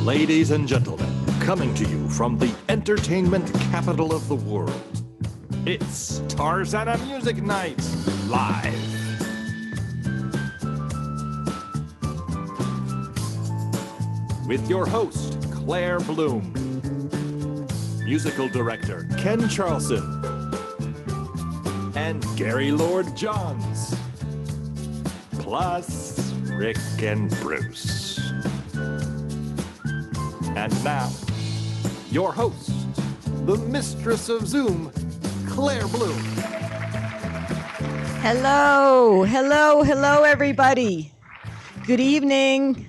Ladies and gentlemen, coming to you from the entertainment capital of the world, it's Tarzana Music Night Live. With your host, Claire Bloom, musical director, Ken Charlson, and Gary Lord Johns, plus Rick and Bruce. And now, your host, the mistress of Zoom, Claire Bloom. Hello, everybody. Good evening.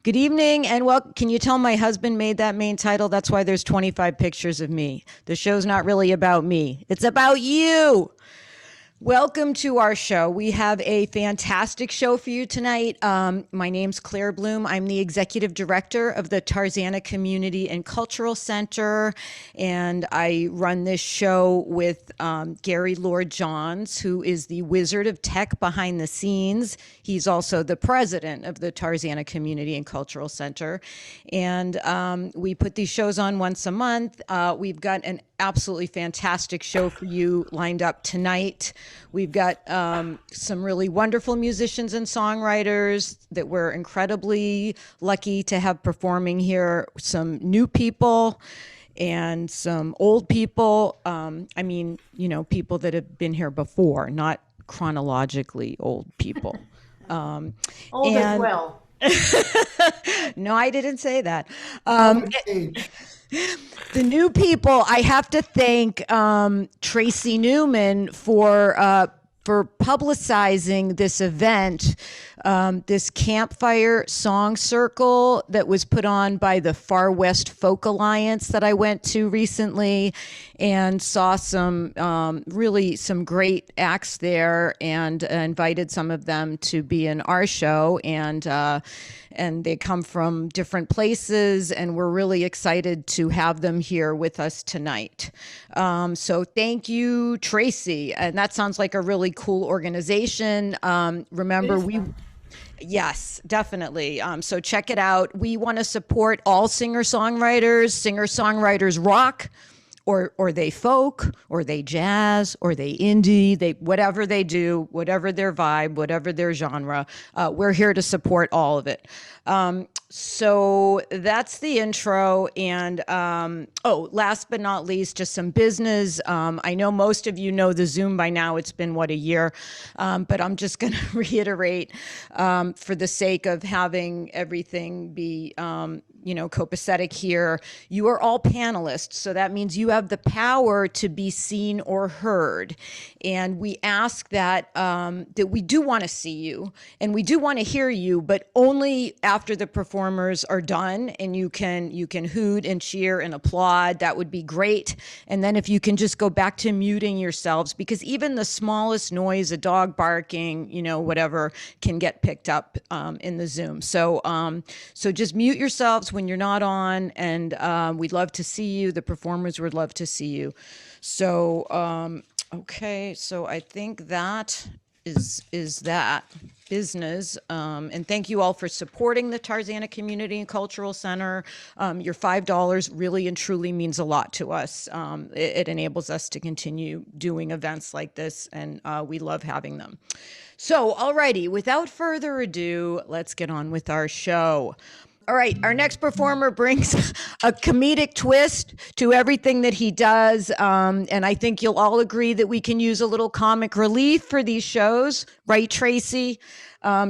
Good evening, and can you tell my husband made that main title? That's why there's 25 pictures of me. The show's not really about me. It's about you. Welcome to our show. We have a fantastic show for you tonight. My name's Claire Bloom. I'm the executive director of the Tarzana Community and Cultural Center, and I run this show with Gary Lord Johns, who is the wizard of tech behind the scenes. He's also the president of the Tarzana Community and Cultural Center, and we put these shows on once a month. We've got an absolutely fantastic show for you lined up tonight. We've got some really wonderful musicians and songwriters that we're incredibly lucky to have performing here. Some new people and some old people. People that have been here before, not chronologically old people. Old as well. No, I didn't say that. The new people, I have to thank Tracy Newman for publicizing this event, this campfire song circle that was put on by the Far West Folk Alliance that I went to recently, and saw some great acts there, and invited some of them to be in our show, and they come from different places, and we're really excited to have them here with us tonight. So thank you, Tracy. And that sounds like a really cool organization. Remember, yes, definitely. So check it out. We want to support all singer-songwriters. Singer-songwriters rock. Or they folk, or they jazz, or they indie, whatever they do, whatever their vibe, whatever their genre, we're here to support all of it. So that's the intro. And last but not least, just some business. I know most of you know the Zoom by now. It's been, a year? But I'm just going to reiterate, for the sake of having everything be copacetic here. You are all panelists, so that means you have the power to be seen or heard. And we ask that we do want to see you and we do want to hear you, but only after the performers are done, and you can hoot and cheer and applaud. That would be great. And then if you can just go back to muting yourselves, because even the smallest noise, a dog barking, whatever, can get picked up in the Zoom. So just mute yourselves when you're not on, and we'd love to see you. The performers would love to see you. So, okay, so I think that is that business. And thank you all for supporting the Tarzana Community and Cultural Center. Your $5 really and truly means a lot to us. It enables us to continue doing events like this, and we love having them. So, alrighty, without further ado, let's get on with our show. All right, our next performer brings a comedic twist to everything that he does, and I think you'll all agree that we can use a little comic relief for these shows, right, Tracy?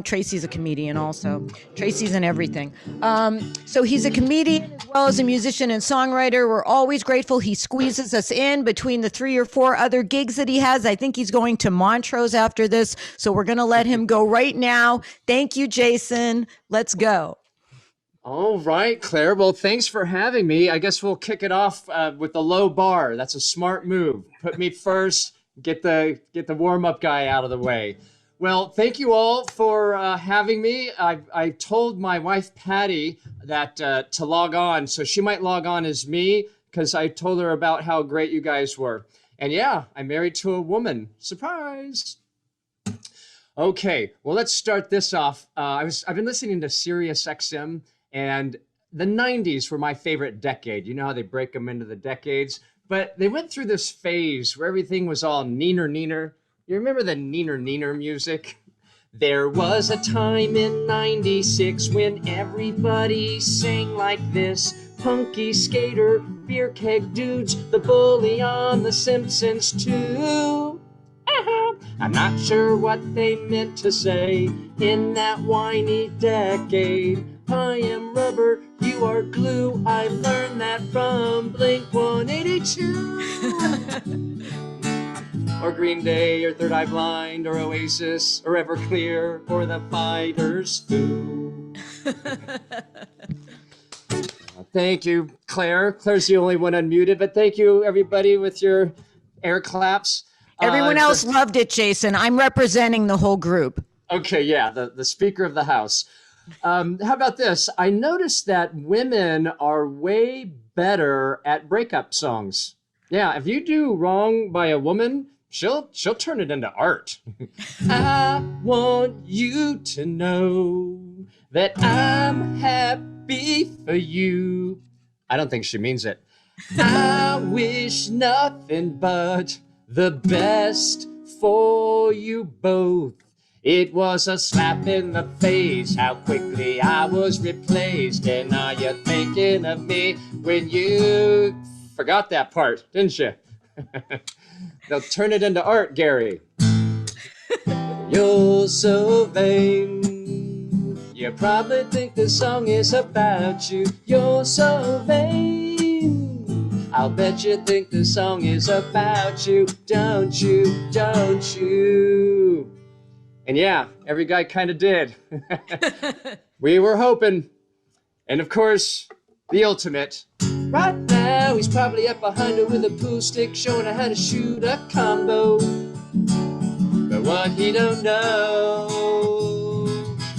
Tracy's a comedian also. Tracy's in everything. So he's a comedian as well as a musician and songwriter. We're always grateful he squeezes us in between the 3 or 4 other gigs that he has. I think he's going to Montrose after this, so we're going to let him go right now. Thank you, Jason. Let's go. All right, Claire. Well, thanks for having me. I guess we'll kick it off with the low bar. That's a smart move. Put me first, get the warm-up guy out of the way. Well, thank you all for having me. I told my wife, Patty, that to log on, so she might log on as me, because I told her about how great you guys were. And yeah, I'm married to a woman. Surprise! Okay, well, let's start this off. I've been listening to Sirius XM, and the 90s were my favorite decade. You know how they break them into the decades? But they went through this phase where everything was all neener neener. You remember the neener neener music? There was a time in 96 when everybody sang like this. Punky skater, beer keg dudes, the bully on The Simpsons too. I'm not sure what they meant to say in that whiny decade. I am rubber, you are glue. I learned that from Blink 182. Or Green Day, or Third Eye Blind, or Oasis, or Everclear, or The Fighters too. Thank you, Claire. Claire's the only one unmuted, but thank you, everybody, with your air claps. Everyone else loved it, Jason. I'm representing the whole group. Okay, yeah, the Speaker of the House. How about this? I noticed that women are way better at breakup songs. Yeah, if you do wrong by a woman, she'll turn it into art. I want you to know that I'm happy for you. I don't think she means it. I wish nothing but the best for you both. It was a slap in the face, how quickly I was replaced. And now you're thinking of me when you forgot that part, didn't you? They'll turn it into art, Gary. You're so vain. You probably think this song is about you. You're so vain. I'll bet you think this song is about you. Don't you? Don't you? And yeah, every guy kind of did. We were hoping. And of course, the ultimate. Right now, he's probably up behind her with a pool stick, showing her how to shoot a combo. But what he don't know,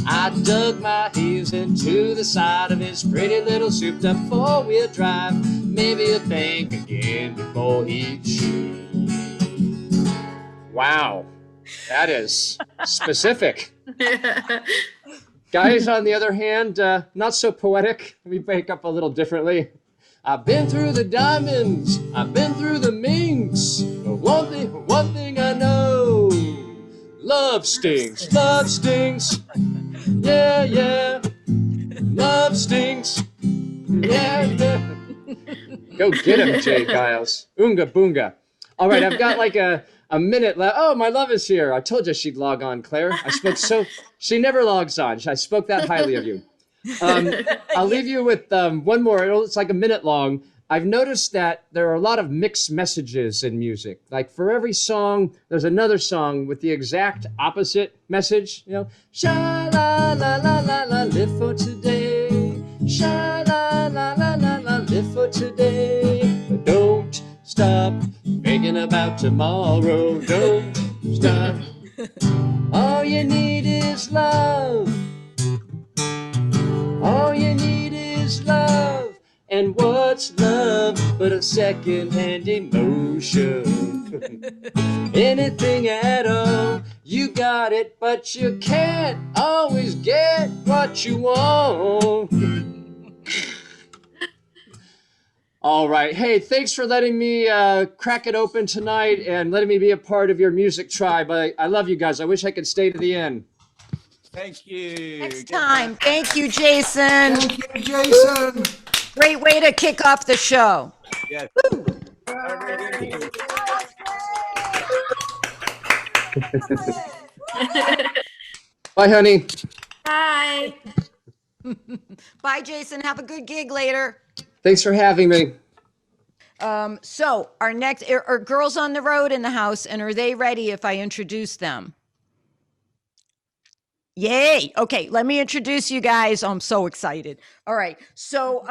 I dug my heels into the side of his pretty little souped-up four-wheel drive. Maybe he'll think again before he shoots. Wow, that is specific. Guys, on the other hand, not so poetic. We wake up a little differently. I've been through the diamonds, I've been through the minks. One thing I know, love stings, love stings. Yeah, yeah, love stings. Yeah, yeah. Go get him, Jay Giles. Oonga boonga. All right, I've got like a minute left. Oh, my love is here. I told you she'd log on, Claire. She never logs on. I spoke that highly of you. I'll leave you with one more. It's like a minute long. I've noticed that there are a lot of mixed messages in music. Like for every song, there's another song with the exact opposite message. You know, sha la la la la la, live for today. Sha la la la la la, live for today. But don't stop thinking about tomorrow. Don't stop. All you need is love. All you need is love. And what's love but a second-hand emotion? Anything at all, you got it, but you can't always get what you want. All right. Hey, thanks for letting me crack it open tonight and letting me be a part of your music tribe. I love you guys. I wish I could stay to the end. Thank you. Next time. Thank you, Jason. Thank you, Jason. Great way to kick off the show. Yes. Bye, honey. Hi. Bye, Jason. Have a good gig later. Thanks for having me. So our next are girls on the road in the house, and are they ready if I introduce them? Yay. Okay, let me introduce you guys. I'm so excited. All right. So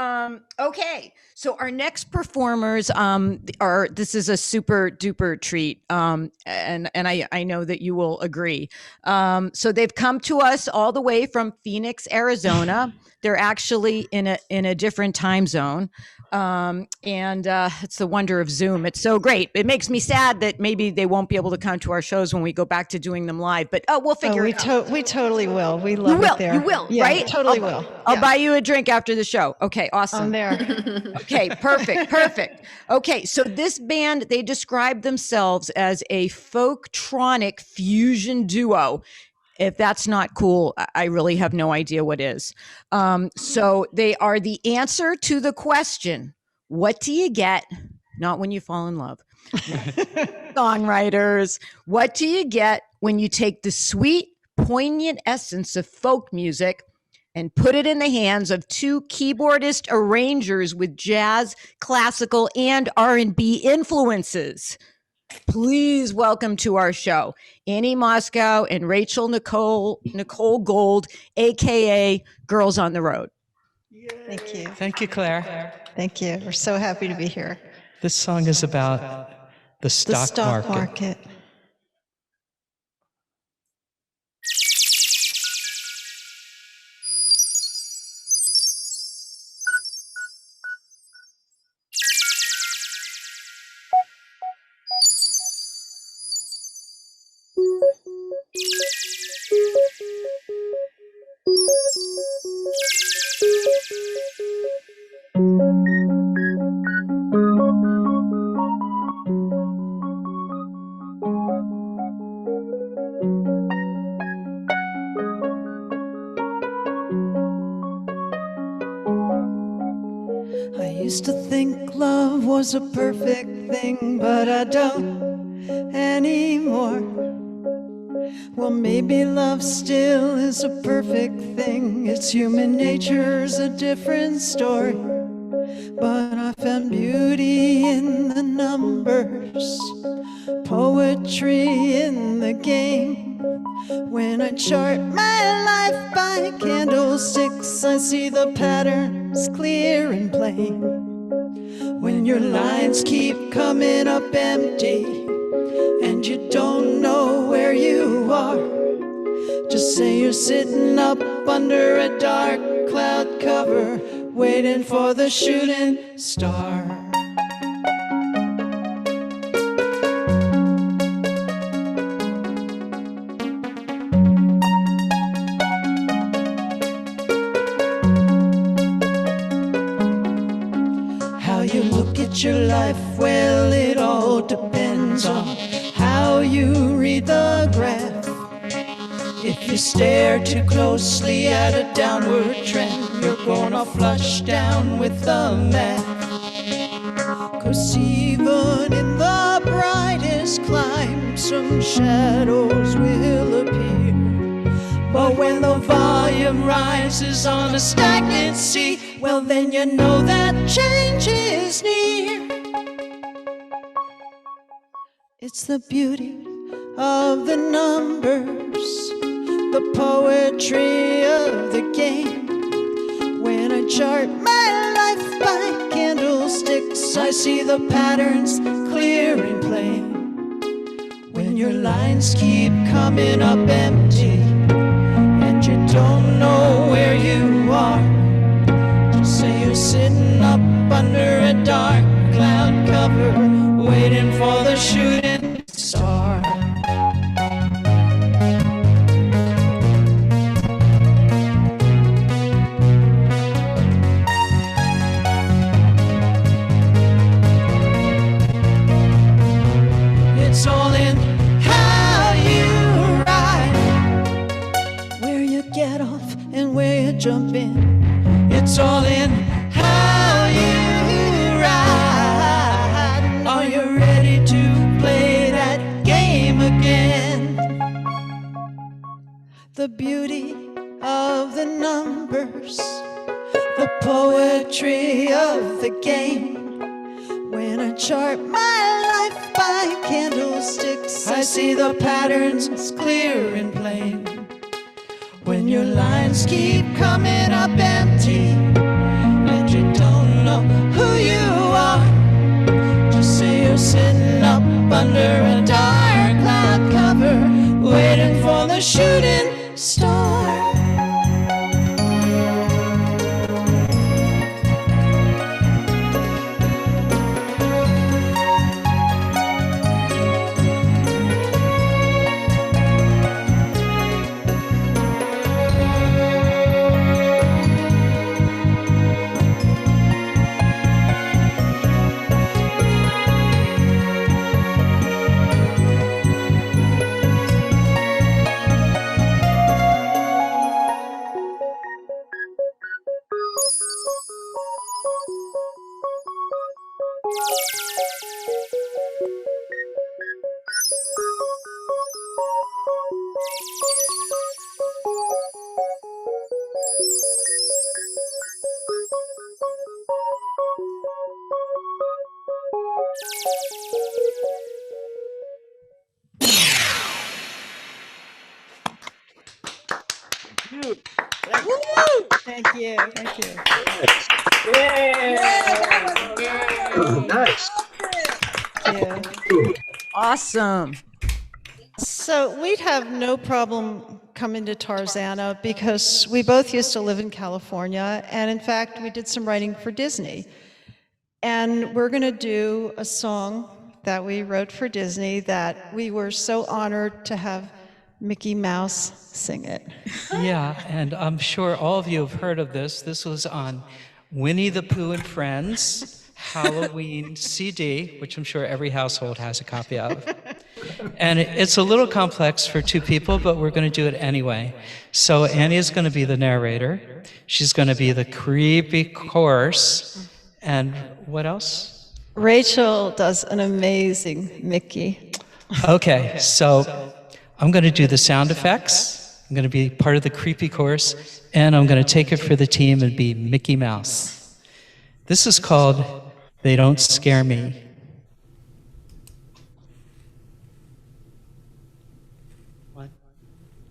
Okay, so our next performers are, this is a super duper treat, and I know that you will agree. So they've come to us all the way from Phoenix, Arizona. They're actually in a different time zone, and it's the wonder of Zoom. It's so great. It makes me sad that maybe they won't be able to come to our shows when we go back to doing them live. But we'll figure it out. We totally will. We love it there. You will, yeah, right? Totally will. I'll buy you a drink after the show. Okay, awesome. I'm there. Okay, perfect. Okay, so this band, they describe themselves as a folktronic fusion duo. If that's not cool, I really have no idea what is. So they are the answer to the question, what do you get? Not when you fall in love. Songwriters, what do you get when you take the sweet, poignant essence of folk music and put it in the hands of two keyboardist arrangers with jazz, classical, and R&B influences? Please welcome to our show, Annie Moscow and Rachel Nicole Gold, aka Girls on the Road. Thank you. Thank you, Claire. Thank you. We're so happy to be here. This song is about the stock market. I used to think love was a perfect thing, but I don't anymore. Well, maybe love still is a perfect thing. It's human nature's a different story. But I found beauty in the numbers, poetry in the game. When I chart my life by candlesticks, I see the patterns clear and plain. When your lines keep coming up empty and you don't know where you are, just say you're sitting up under a dark cloud cover, waiting for the shooting star. How you look at your life, well, it all depends on how you read the graph. If you stare too closely at a downward trend, you're gonna flush down with the math. 'Cause even in the brightest climb, some shadows will appear. But when the volume rises on a stagnant sea, well, then you know that change is near. It's the beauty of the numbers, the poetry of the game. When I chart my life by candlesticks, I see the patterns clear and plain. When your lines keep coming up empty and you don't know where you are, just say you're sitting up under a dark cloud cover, waiting for the shooting star. It's all in how you ride, where you get off and where you jump in. It's all in how you ride. Are you ready to play that game again? The beauty of the numbers, the poetry of the game. When I chart my life by candlesticks, I see the patterns clear and plain. When your lines keep coming up empty and you don't know you're sitting up under a dark cloud cover, waiting for the shooting star. Thank you. Thank you. Nice. Thank you. Awesome. So we'd have no problem coming to Tarzana because we both used to live in California, and in fact, we did some writing for Disney. And we're going to do a song that we wrote for Disney that we were so honored to have Mickey Mouse sing it. Yeah, and I'm sure all of you have heard of this. This was on Winnie the Pooh and Friends Halloween CD, which I'm sure every household has a copy of. And it's a little complex for two people, but we're going to do it anyway. So Annie is going to be the narrator. She's going to be the creepy chorus. And what else? Rachel does an amazing Mickey. Okay, so I'm going to do the sound effects. I'm going to be part of the creepy chorus, and I'm going to take it for the team and be Mickey Mouse. This is called They Don't Scare Me. One,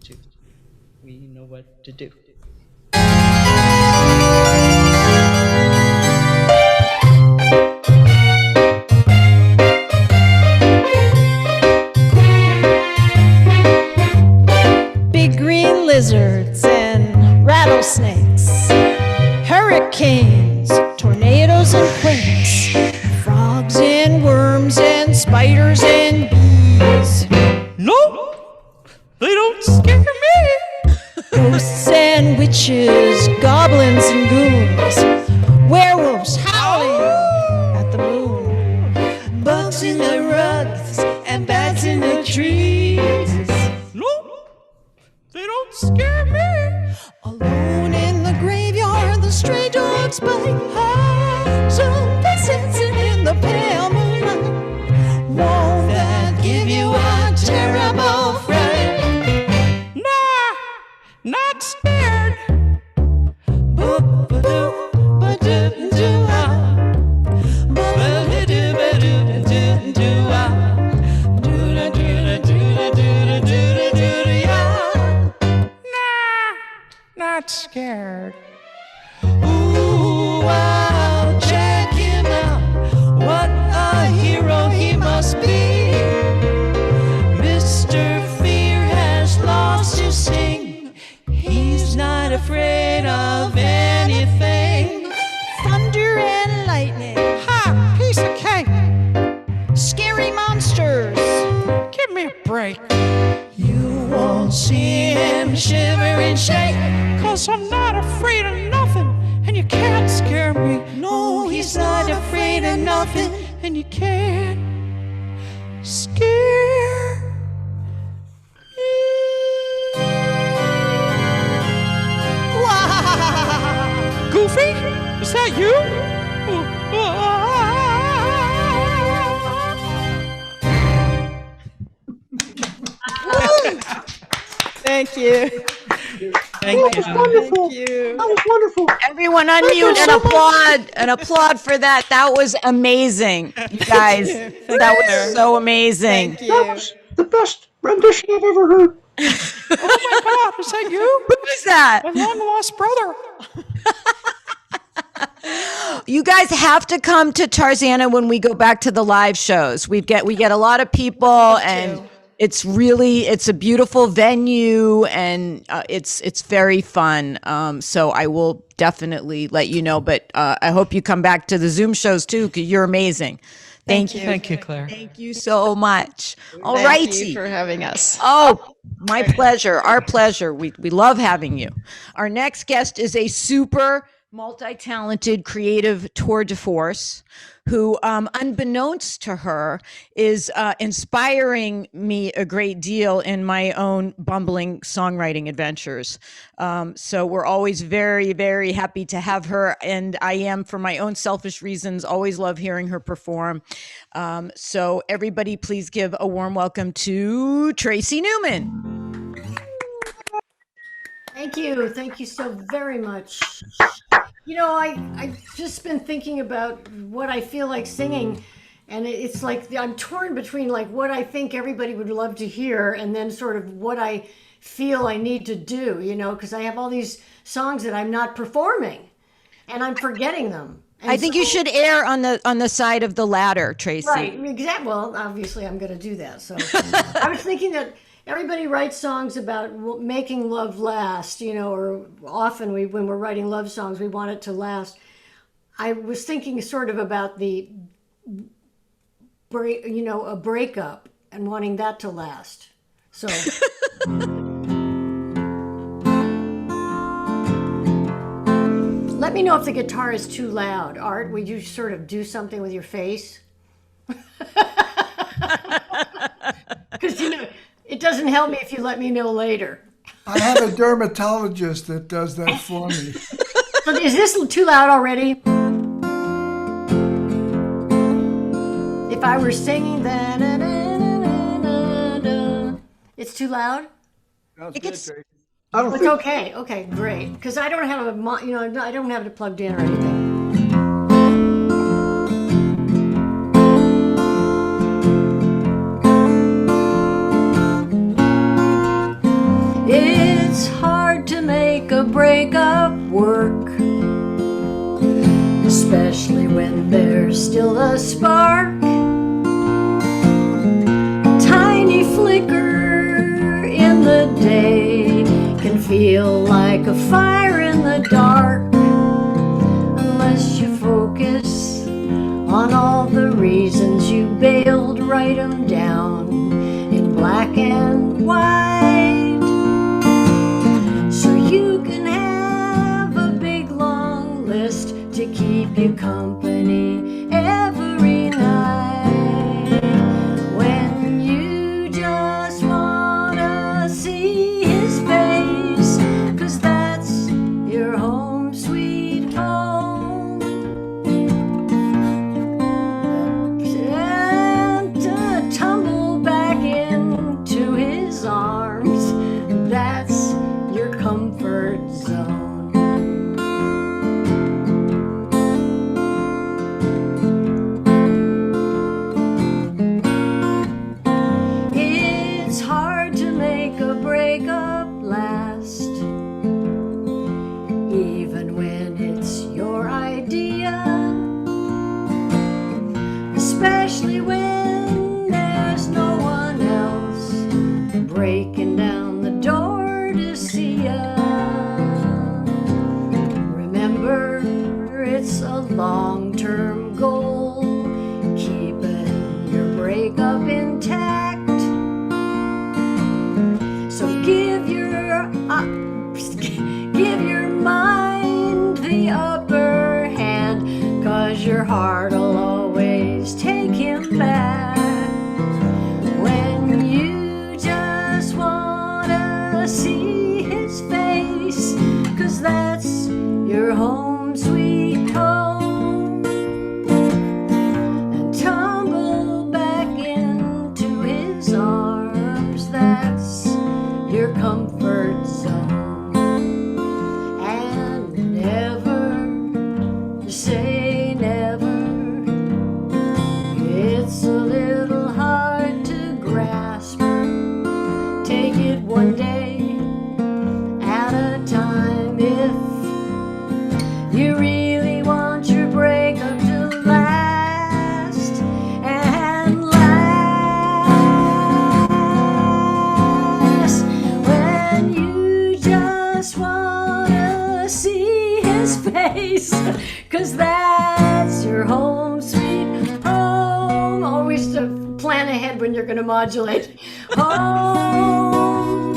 two, we know what to do. Big green lizards and rattlesnakes, hurricanes, tornadoes and quakes, frogs and worms and spiders and bees, No, they don't scare me. ghosts and witches, goblins and goons, werewolves howling at the moon, bugs in the rugs and bats in the trees. No, they don't scare me. Alone in the graveyard, the stray dogs bite. Zombie sensing in the pale moonlight. Won't that give you a terrible fright? Nah, not scared. Boop-a-doo, ba-doo-doo-ah. Ba-ba-doo, ba-doo-doo-doo-ah. Doo-da-doo-da-doo-da-doo-da-doo-da-yeah. Not scared. Ooh, I'll check him out. What a hero he must be. Mr. Fear has lost his sting. He's not afraid of anything. Thunder and lightning. Ha, piece of cake. Scary monsters. Give me a break. You won't see him shiver and shake. 'Cause I'm not afraid of nothing, and you can't scare me. No, he's not afraid of nothing. And you can't scare me. Wow. Goofy, is that you? Thank you. Thank you. Thank you. That was wonderful. Everyone unmute and applaud and applaud for that. That was amazing, you guys. That was so amazing. Thank you. That was the best rendition I've ever heard. Oh my God, is that you? Who is that? My long lost brother. You guys have to come to Tarzana when we go back to the live shows. We get a lot of people, and it's a beautiful venue, and it's very fun. So I will definitely let you know. But I hope you come back to the Zoom shows too, because you're amazing. Thank you. Thank you, Claire. Thank you so much. All Thank righty. you for having us. Oh, my pleasure. Our pleasure. We love having you. Our next guest is a super multi-talented creative tour de force who, unbeknownst to her, is inspiring me a great deal in my own bumbling songwriting adventures. So we're always very, very happy to have her. And I am, for my own selfish reasons, always love hearing her perform. So everybody, please give a warm welcome to Tracy Newman. Thank you. Thank you so very much. You know, I've just been thinking about what I feel like singing, and it's like I'm torn between like what I think everybody would love to hear and then sort of what I feel I need to do, you know, because I have all these songs that I'm not performing and I'm forgetting them. And I think you should err on the side of the latter, Tracy. Right, exactly. Well, obviously I'm going to do that. So I was thinking that everybody writes songs about making love last, you know, or often when we're writing love songs, we want it to last. I was thinking sort of about a breakup and wanting that to last. So. Let me know if the guitar is too loud. Art, would you sort of do something with your face? Because, you know, it doesn't help me if you let me know later. I have a dermatologist that does that for me. So is this too loud already? If I were singing, it's too loud? Sounds good, Tracy. It's okay. Okay, great. Because I don't have I don't have it plugged in or anything. It's hard to make a breakup work, especially when there's still a spark. Tiny flicker in the day can feel like a fire in the dark, unless you focus on all the reasons you bailed. Write them down in black and white, so you can have a big long list to keep you company every night. When you just wanna see his face, 'cause that's your home sweet home, and to tumble back into his arms, that's your comfort zone. It's hard to make a breakup last, even when it's your idea, especially when there's no one else breaking down the door to see ya. Remember, it's a long-term goal, keeping your breakup intact. So give your mind the upper hand, 'cause your heart'll always take him back. When you just wanna see his face, 'cause that's your home sweet home, and tumble back into his arms, that's your comfort zone. And never say never, it's a little hard to grasp. Take it one day at a time if you really want 'Cause that's your home sweet home. Always to plan ahead when you're gonna modulate. Home,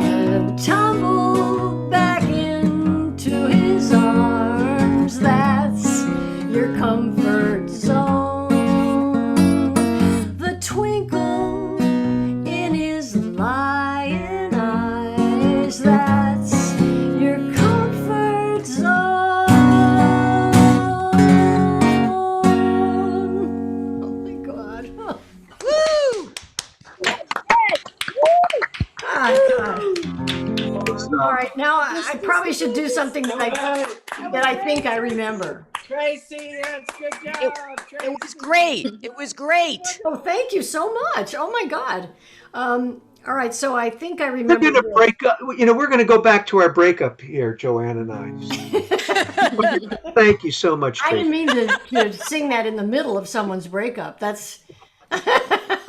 and tumble back into his arms. That's your comfort zone. The twinkle in his lion eyes. That's your comfort zone. Oh my God. Woo! Ah, God. All right, now I probably should do something that I think I remember. Tracy, that's good job. Tracy. It was great. It was great. Oh, thank you so much. Oh my God. All right, so I think I We're remember. going to break up. You know, we're going to go back to our breakup here, Joanne and I. Thank you so much, I didn't Tracy. mean to sing that in the middle of someone's breakup. That's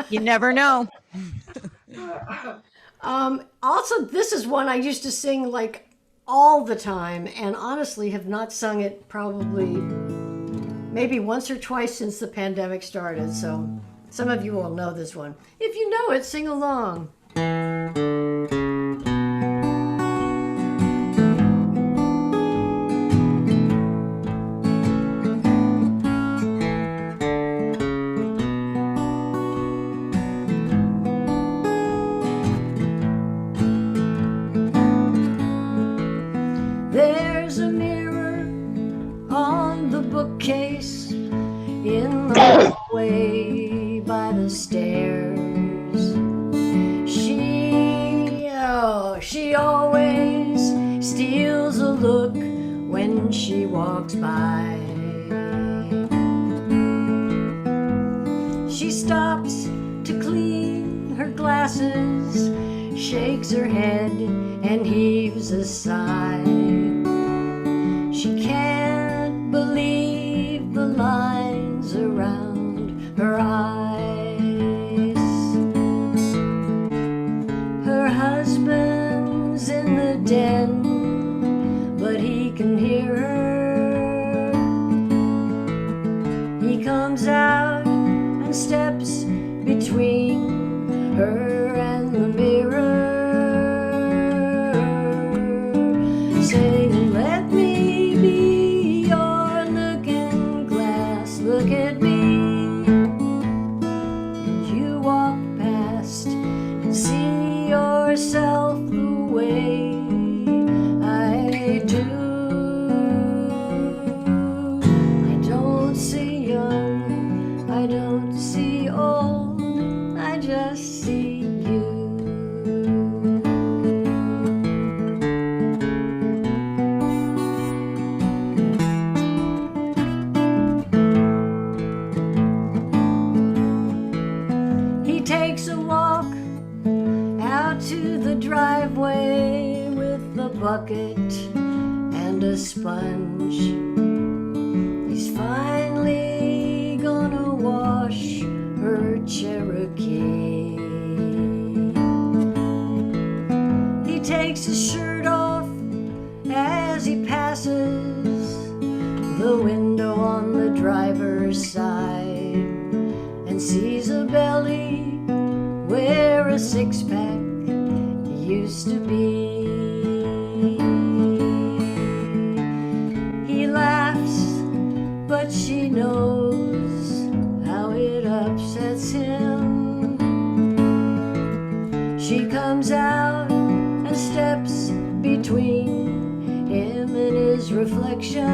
You never know. also, this is one I used to sing like all the time, and honestly have not sung it probably maybe once or twice since the pandemic started. So some of you will know this one. If you know it, sing along. There's a mirror on the bookcase in the hallway by the stairs. She always steals a look when she walks by. She stops to clean her glasses, shakes her head and heaves a sigh. She can't believe the lines around her eyes. Her husband's in the den, but he can hear her. He comes out and steps between her and the mirror, saying, "Let me be your looking glass. Look at me." And you walk past and see yourself the way I do. I don't see young, I don't see old, I just see you. He takes a walk out to the driveway with a bucket and a sponge. He's finally gonna wash her Cherokee. He takes his shirt off as he passes the window on the driver's side and sees a belly where a six-pack used to be. He laughs, but she knows how it upsets him. She comes out and steps between him and his reflection,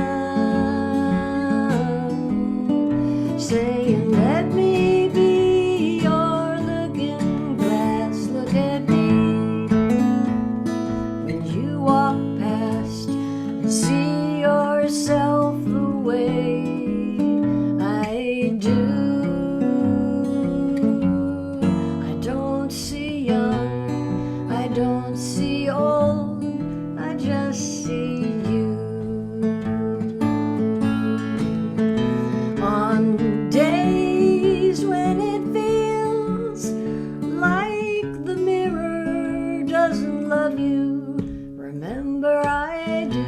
saying, "Let me be your looking glass. Look at me." When you walk past and see yourself the way I do. I don't see young, I don't see old, I just see you. On days when it feels like the mirror doesn't love you, remember I do.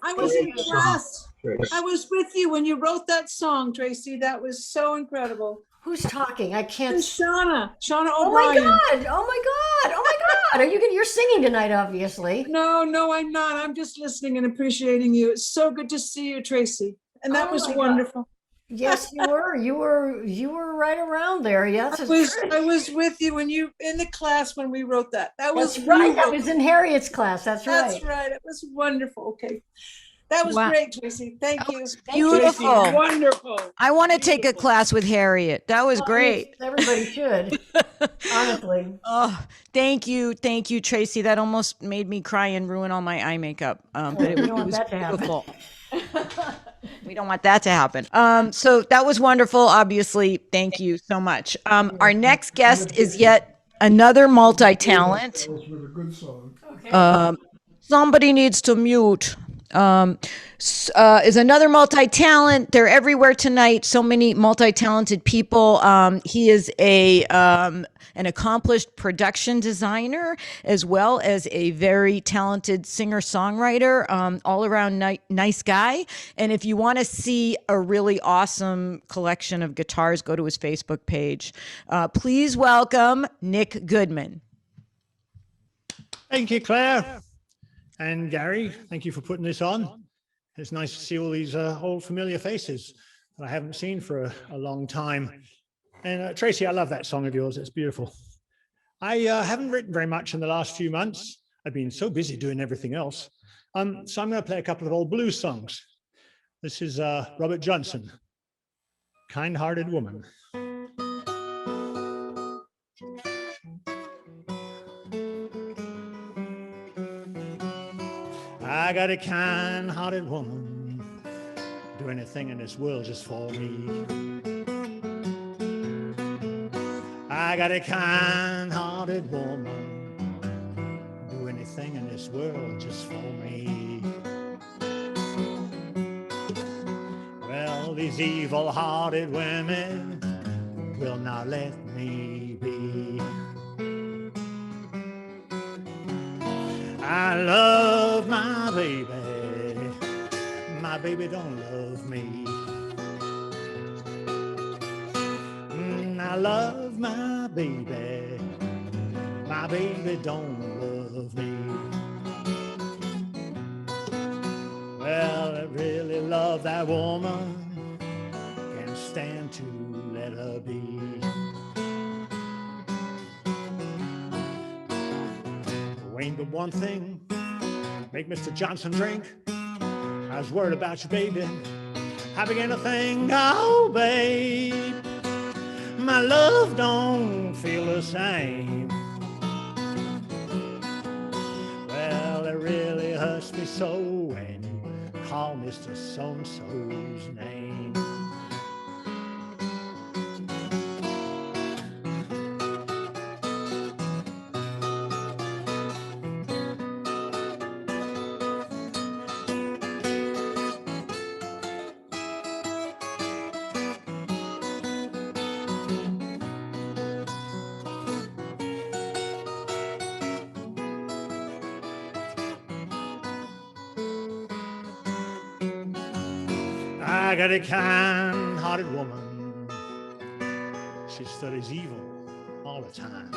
I was in class. I was with you when you wrote that song, Tracy. That was so incredible. Who's talking? I can't. It's Shauna Oh O'Brien. my God! Oh my God! Oh my God! Are you gonna? You're singing tonight, obviously. No, I'm not. I'm just listening and appreciating you. It's so good to see you, Tracy. And that Oh was my God. wonderful. Yes, you were. You were right around there. Yes, I was with you when you in the class when we wrote that. That was That's right. That beautiful. was in Harriet's class. That's right. That's right. It was wonderful. Okay. That was Wow. great, Tracy. Thank you. Beautiful. Tracy, wonderful. I want to take a class with Harriet. That was great. Everybody should. Honestly. Oh, thank you, Tracy. That almost made me cry and ruin all my eye makeup. But it, We don't want was that to happen. beautiful. We don't want that to happen. So that was wonderful. Obviously, thank you so much. Our next guest is yet another multi-talent. That was with a good song. Somebody needs to mute. Is another multi-talent. They're everywhere tonight. So many multi-talented people. He is an accomplished production designer as well as a very talented singer-songwriter, all around nice guy. And if you want to see a really awesome collection of guitars, go to his Facebook page. Please welcome Nick Goodman. Thank you, Claire. And Gary, thank you for putting this on. It's nice to see all these old familiar faces that I haven't seen for a long time. And Tracy, I love that song of yours. It's beautiful. I haven't written very much in the last few months. I've been so busy doing everything else. So I'm going to play a couple of old blues songs. This is Robert Johnson, Kind-Hearted Woman. I got a kind-hearted woman, do anything in this world just for me. I got a kind-hearted woman, do anything in this world just for me. Well, these evil-hearted women will not let me be. I love my baby don't love me. I love my baby don't love me. Well, I really love that woman, can't stand to let her be. Ain't but one thing make Mr. Johnson drink. I was worried about you, baby. I began to think, oh, babe, my love don't feel the same. Well, it really hurts me so when you call Mr. So-and-so's name. I got a kind-hearted woman, she studies evil all the time.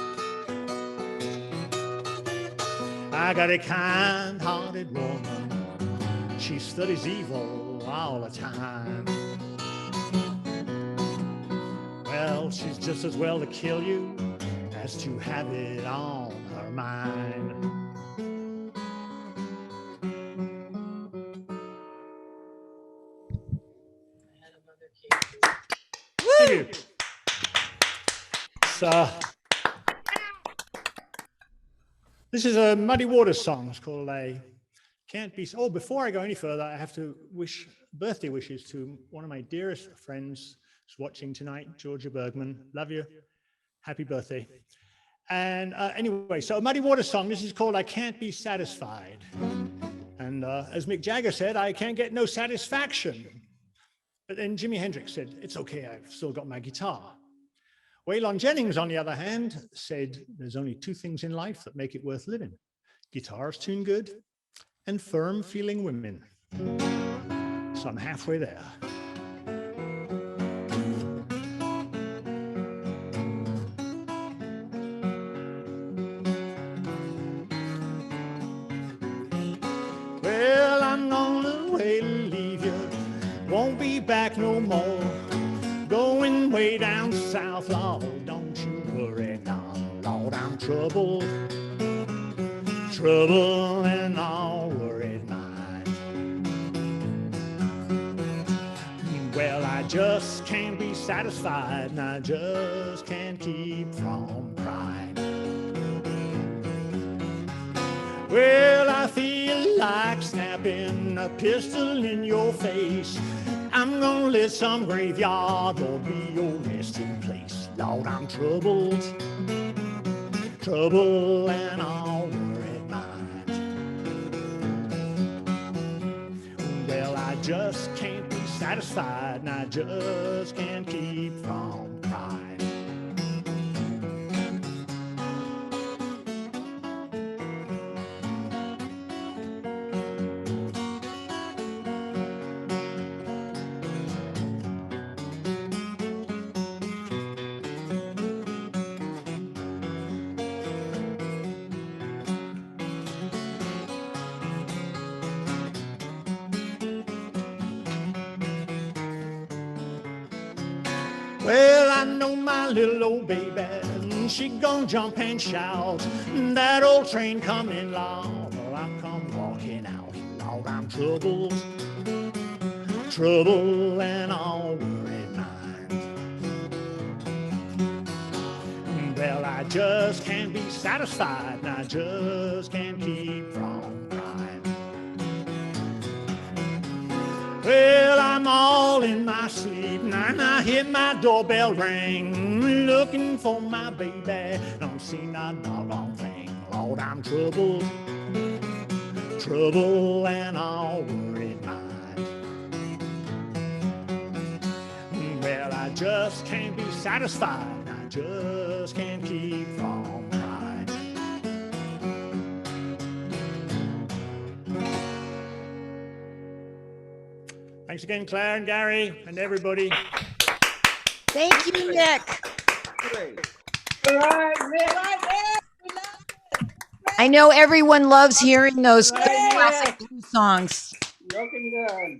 I got a kind-hearted woman, she studies evil all the time. Well, she's just as well to kill you as to have it on her mind. Thank you. So, this is a Muddy Waters song. It's called Can't Be. Oh, before I go any further, I have to wish birthday wishes to one of my dearest friends who's watching tonight, Georgia Bergman. Love you. Happy birthday. And anyway, so a Muddy Waters song. This is called I Can't Be Satisfied. And as Mick Jagger said, I can't get no satisfaction. But then Jimi Hendrix said, it's okay, I've still got my guitar. Waylon Jennings, on the other hand, said, there's only two things in life that make it worth living. Guitars tune good and firm feeling women. So I'm halfway there. Well, I'm gonna wait and leave you. Won't be back no more. Going way down south, Lord, don't you worry now. Lord, I'm troubled. Trouble and all worried mind. Well, I just can't be satisfied, and I just can't keep from crying. Well, I feel like snapping a pistol in your face. I'm gonna let some graveyard or be your resting place. Lord, I'm troubled, trouble and all worried mind. Well, I just can't be satisfied, and I just can't keep from crying. Well, I know my little old baby, she gon' jump and shout. That old train coming, Lord, well, I come walking out. Lord, I'm troubled, trouble and all worried mind. Well, I just can't be satisfied, and I just can't keep from crying. Well, I'm all in my sleep, and I hear my doorbell ring, looking for my baby. Don't see not a wrong thing. Lord, I'm troubled, trouble and all worried mind. Well, I just can't be satisfied, and I just can't keep from crying. Thanks again, Claire and Gary and everybody. Thank you, Nick. I know everyone loves hearing those classic blues songs. Looking good.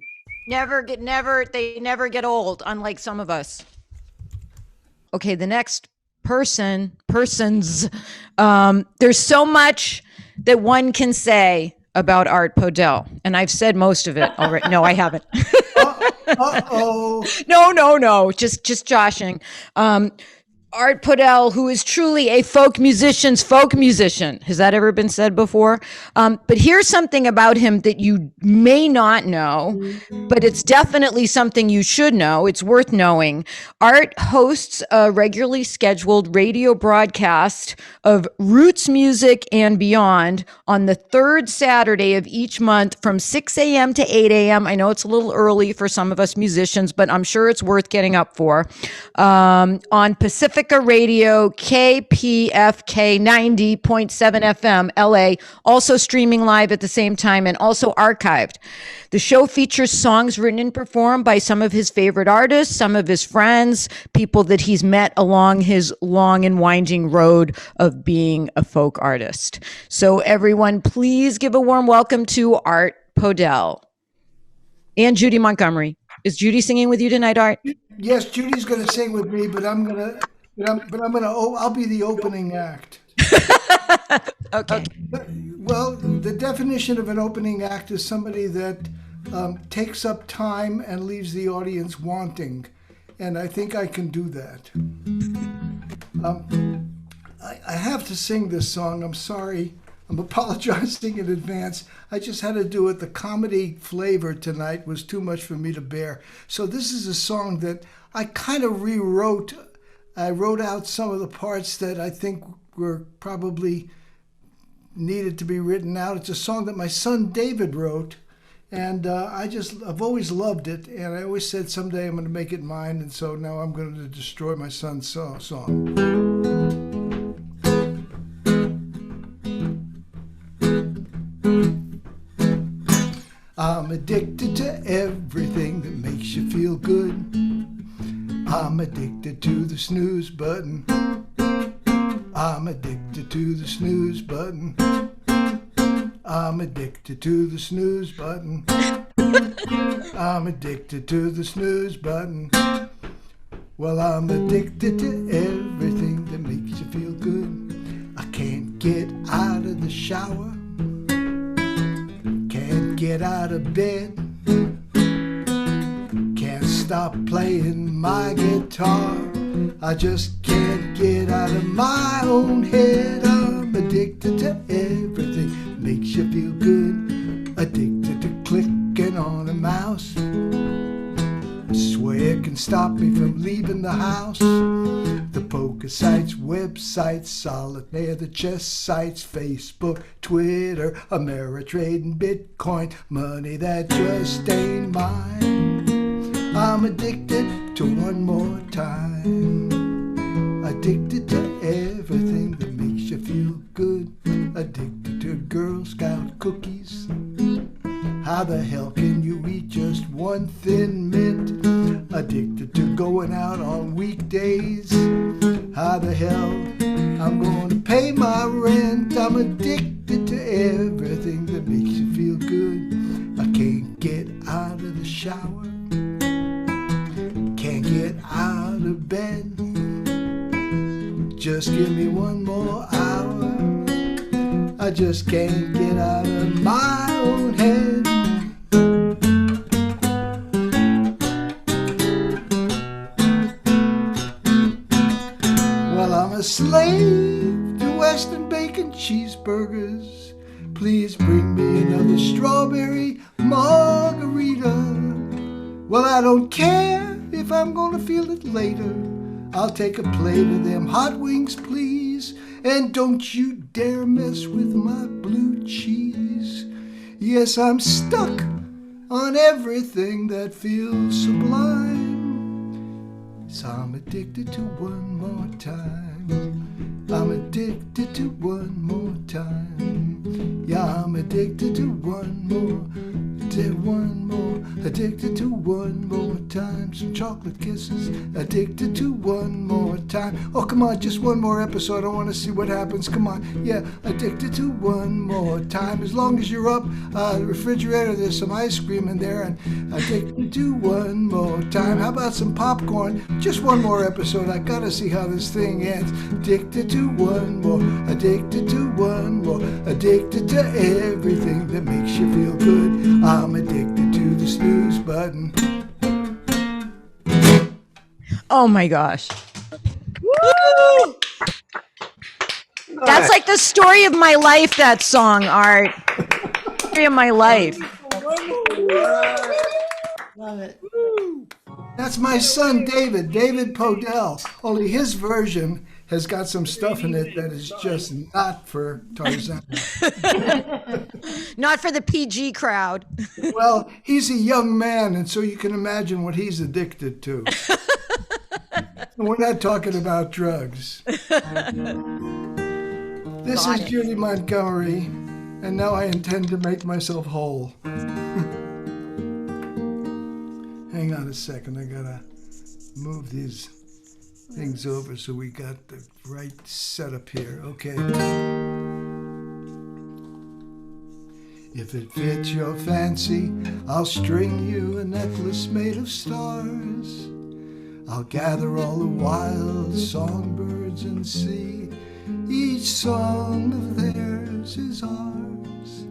They never get old, unlike some of us. Okay, the next persons, there's so much that one can say about Art Podell, and I've said most of it already. No, I haven't. Uh-oh. No, just joshing. Art Podell, who is truly a folk musician. Has that ever been said before? But here's something about him that you may not know, but it's definitely something you should know. It's worth knowing. Art hosts a regularly scheduled radio broadcast of roots music and beyond on the third Saturday of each month from 6 a.m. to 8 a.m. I know it's a little early for some of us musicians, but I'm sure it's worth getting up for. On Pacifica Radio, KPFK 90.7 FM, LA, also streaming live at the same time and also archived. The show features songs written and performed by some of his favorite artists, some of his friends, people that he's met along his long and winding road of being a folk artist. So everyone, please give a warm welcome to Art Podell and Judy Montgomery. Is Judy singing with you tonight, Art? Yes, Judy's going to sing with me, but I'll be the opening act. Okay. Well, the definition of an opening act is somebody that takes up time and leaves the audience wanting, and I think I can do that. I have to sing this song. I'm sorry. I'm apologizing in advance. I just had to do it. The comedy flavor tonight was too much for me to bear. So this is a song that I kind of rewrote. I wrote out some of the parts that I think were probably needed to be written out. It's a song that my son David wrote, and I've always loved it, and I always said someday I'm going to make it mine, and so now I'm going to destroy my son's song. I'm addicted to everything that makes you feel good. I'm addicted to the snooze button. I'm addicted to the snooze button. I'm addicted to the snooze button. I'm addicted to the snooze button. Well, I'm addicted to everything that makes you feel good. I can't get out of the shower. Can't get out of bed. Can't stop playing my guitar. I just can't get out of my own head. I'm addicted to everything that makes you feel good. Addicted to clicking on a mouse. I swear it can stop me from leaving the house. The poker sites, websites, solitaire, the chess sites, Facebook, Twitter, Ameritrade and Bitcoin, money that just ain't mine. I'm addicted to one more time. Addicted to everything that makes you feel good. Addicted to Girl Scout cookies. How the hell can you eat just one Thin Mint? Addicted to going out on weekdays. How the hell I'm going to pay my rent? I'm addicted to everything that makes you feel good. I can't get out of the shower. Can't get out of bed. Just give me one more hour. I just can't get out of my own head. Well, I'm a slave to Western bacon cheeseburgers. Please bring me another strawberry margarita. Well, I don't care if I'm gonna feel it later. I'll take a plate of them hot wings, please. And don't you dare mess with my blue cheese. Yes, I'm stuck on everything that feels sublime. So I'm addicted to one more time. I'm addicted to one more time. Yeah, I'm addicted to one more. Addicted to one more time. Some chocolate kisses. Addicted to one more time. Oh, come on, just one more episode. I want to see what happens. Come on. Yeah, addicted to one more time. As long as you're up, the refrigerator, there's some ice cream in there. And addicted to one more time. How about some popcorn? Just one more episode. I gotta see how this thing ends. Addicted to one more. Addicted to one more. Addicted to everything that makes you feel good. I'm addicted to the snooze button. Oh my gosh. Woo! That's like the story of my life, that song, Art. Story of my life. Love it. That's my son, David Podell. Only his version has got some stuff in it that is just not for Tarzan. Not for the PG crowd. Well, he's a young man, and so you can imagine what he's addicted to. And we're not talking about drugs. This is Judy Montgomery, and now I intend to make myself whole. Hang on a second, I gotta move these things over so we got the right setup here. Okay. If it fits your fancy, I'll string you a necklace made of stars. I'll gather all the wild songbirds and see each song of theirs is ours.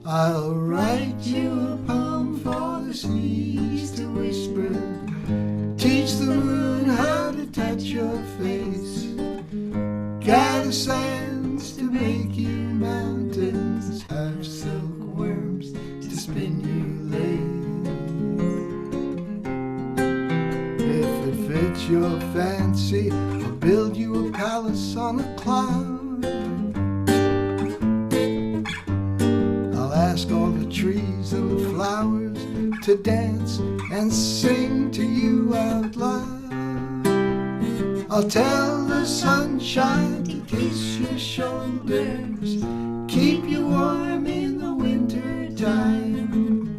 I'll write you a poem for the seas to whisper. Teach the moon how to touch your face. Gather sands to make you mountains. Have silkworms to spin you lace. If it fits your fancy, I'll build you a palace on a cloud. I'll ask all the trees and the flowers to dance and sing to you out loud. I'll tell the sunshine to kiss your shoulders, keep you warm in the winter time.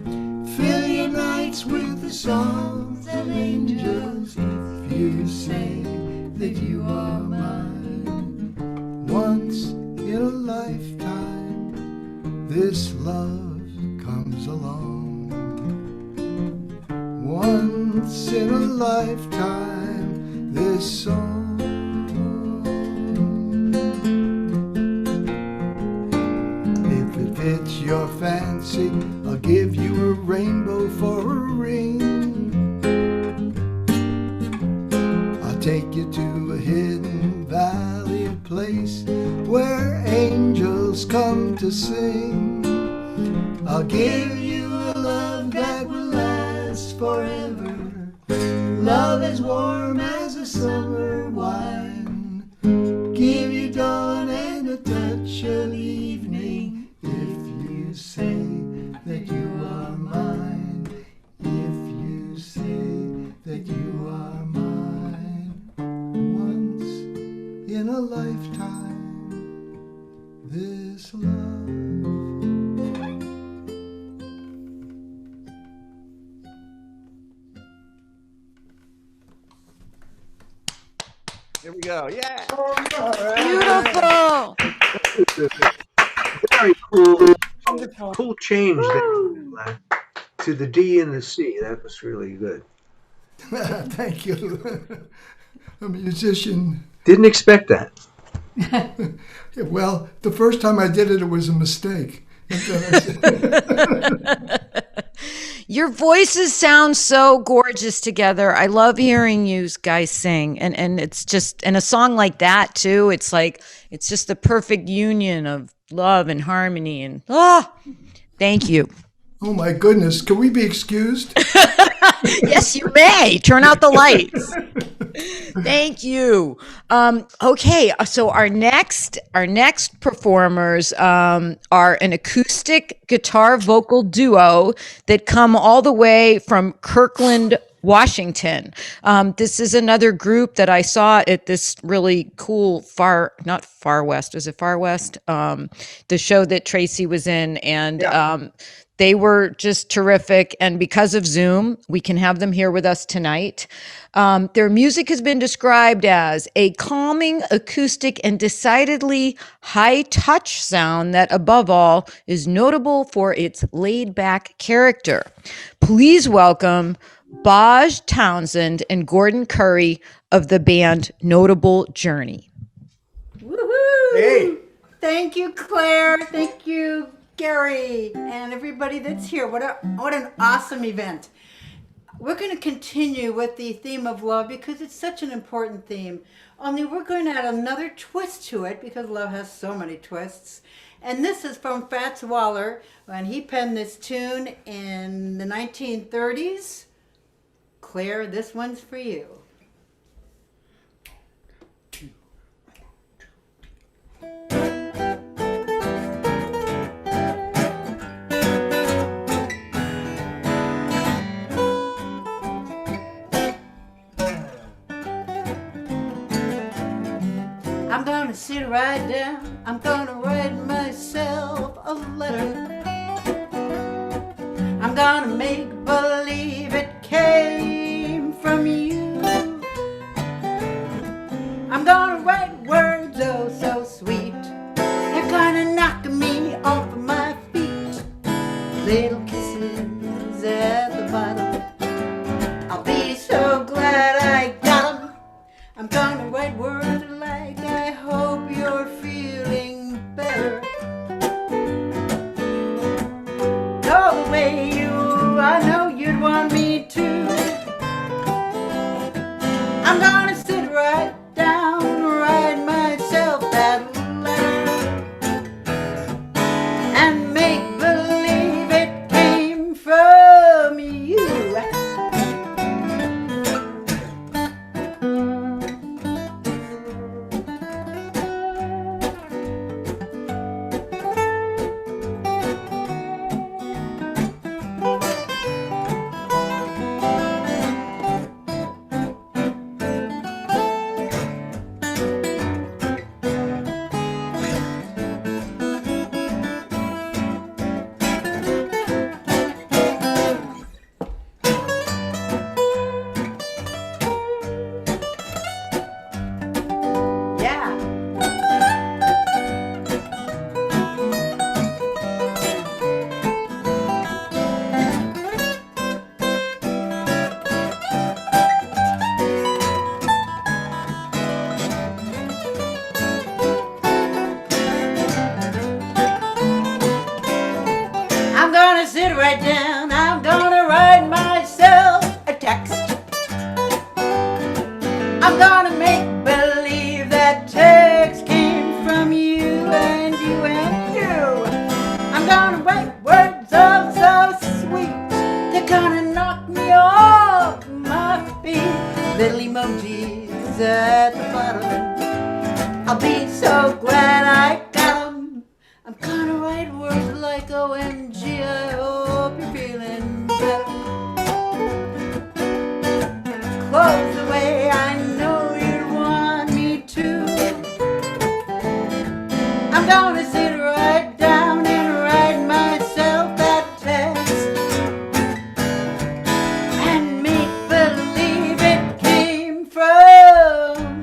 nights with the songs of angels. If you say that you are mine, once in a lifetime, this love comes along. Once in a lifetime, this song. If it fits your fancy, I'll give you a rainbow for a ring. I'll take you to a hidden valley, a place where angels come to sing. I'll give you a love that will last forever, love as warm as a summer wine. Give you dawn and a touch of evening if you say that you are mine. If you say that you are mine. Once in a lifetime, this love. Here we go. Yeah. Beautiful. Very cool. Cool change there, to the D and the C. That was really good. Thank you. A musician. Didn't expect that. Yeah, well, the first time I did it, it was a mistake. Your voices sound so gorgeous together. I love hearing you guys sing. And it's just, and a song like that too, it's like, it's just the perfect union of love and harmony. And thank you. Oh my goodness. Can we be excused? Yes, you may. Turn out the lights. Thank you. Okay, so our next performers are an acoustic guitar vocal duo that come all the way from Kirkland, Washington. This is another group that I saw at this really cool not Far West, was it Far West? The show that Tracy was in, and they were just terrific. And because of Zoom, we can have them here with us tonight. Their music has been described as a calming, acoustic, and decidedly high-touch sound that, above all, is notable for its laid-back character. Please welcome Baj Townsend and Gordon Curry of the band Notable Journey. Woohoo! Hey. Thank you, Claire. Thank you, Gary, and everybody that's here. What an awesome event. We're going to continue with the theme of love because it's such an important theme. Only we're going to add another twist to it because love has so many twists. And this is from Fats Waller when he penned this tune in the 1930s. Claire, this one's for you. I'm gonna sit right down, I'm gonna write myself a letter. I'm gonna make believe it came from you. I'm gonna write words oh so sweet, they're gonna knock me off of my feet. Little kisses at the bottom, I'll be so glad I got them. I'm gonna write words like I hope you're feeling better. Oh, the way I know you'd want me sit right down. I'm gonna write myself a text. I'm gonna make believe that text came from you and you and you. I'm gonna write words so sweet. They're gonna knock me off my feet. Little emojis at the bottom. I'll be so glad I got 'em. I'm gonna write words like OMG, I hope you're feeling better. Clothes the way I know you'd want me to. I'm gonna sit right down and write myself that text and make believe it came from.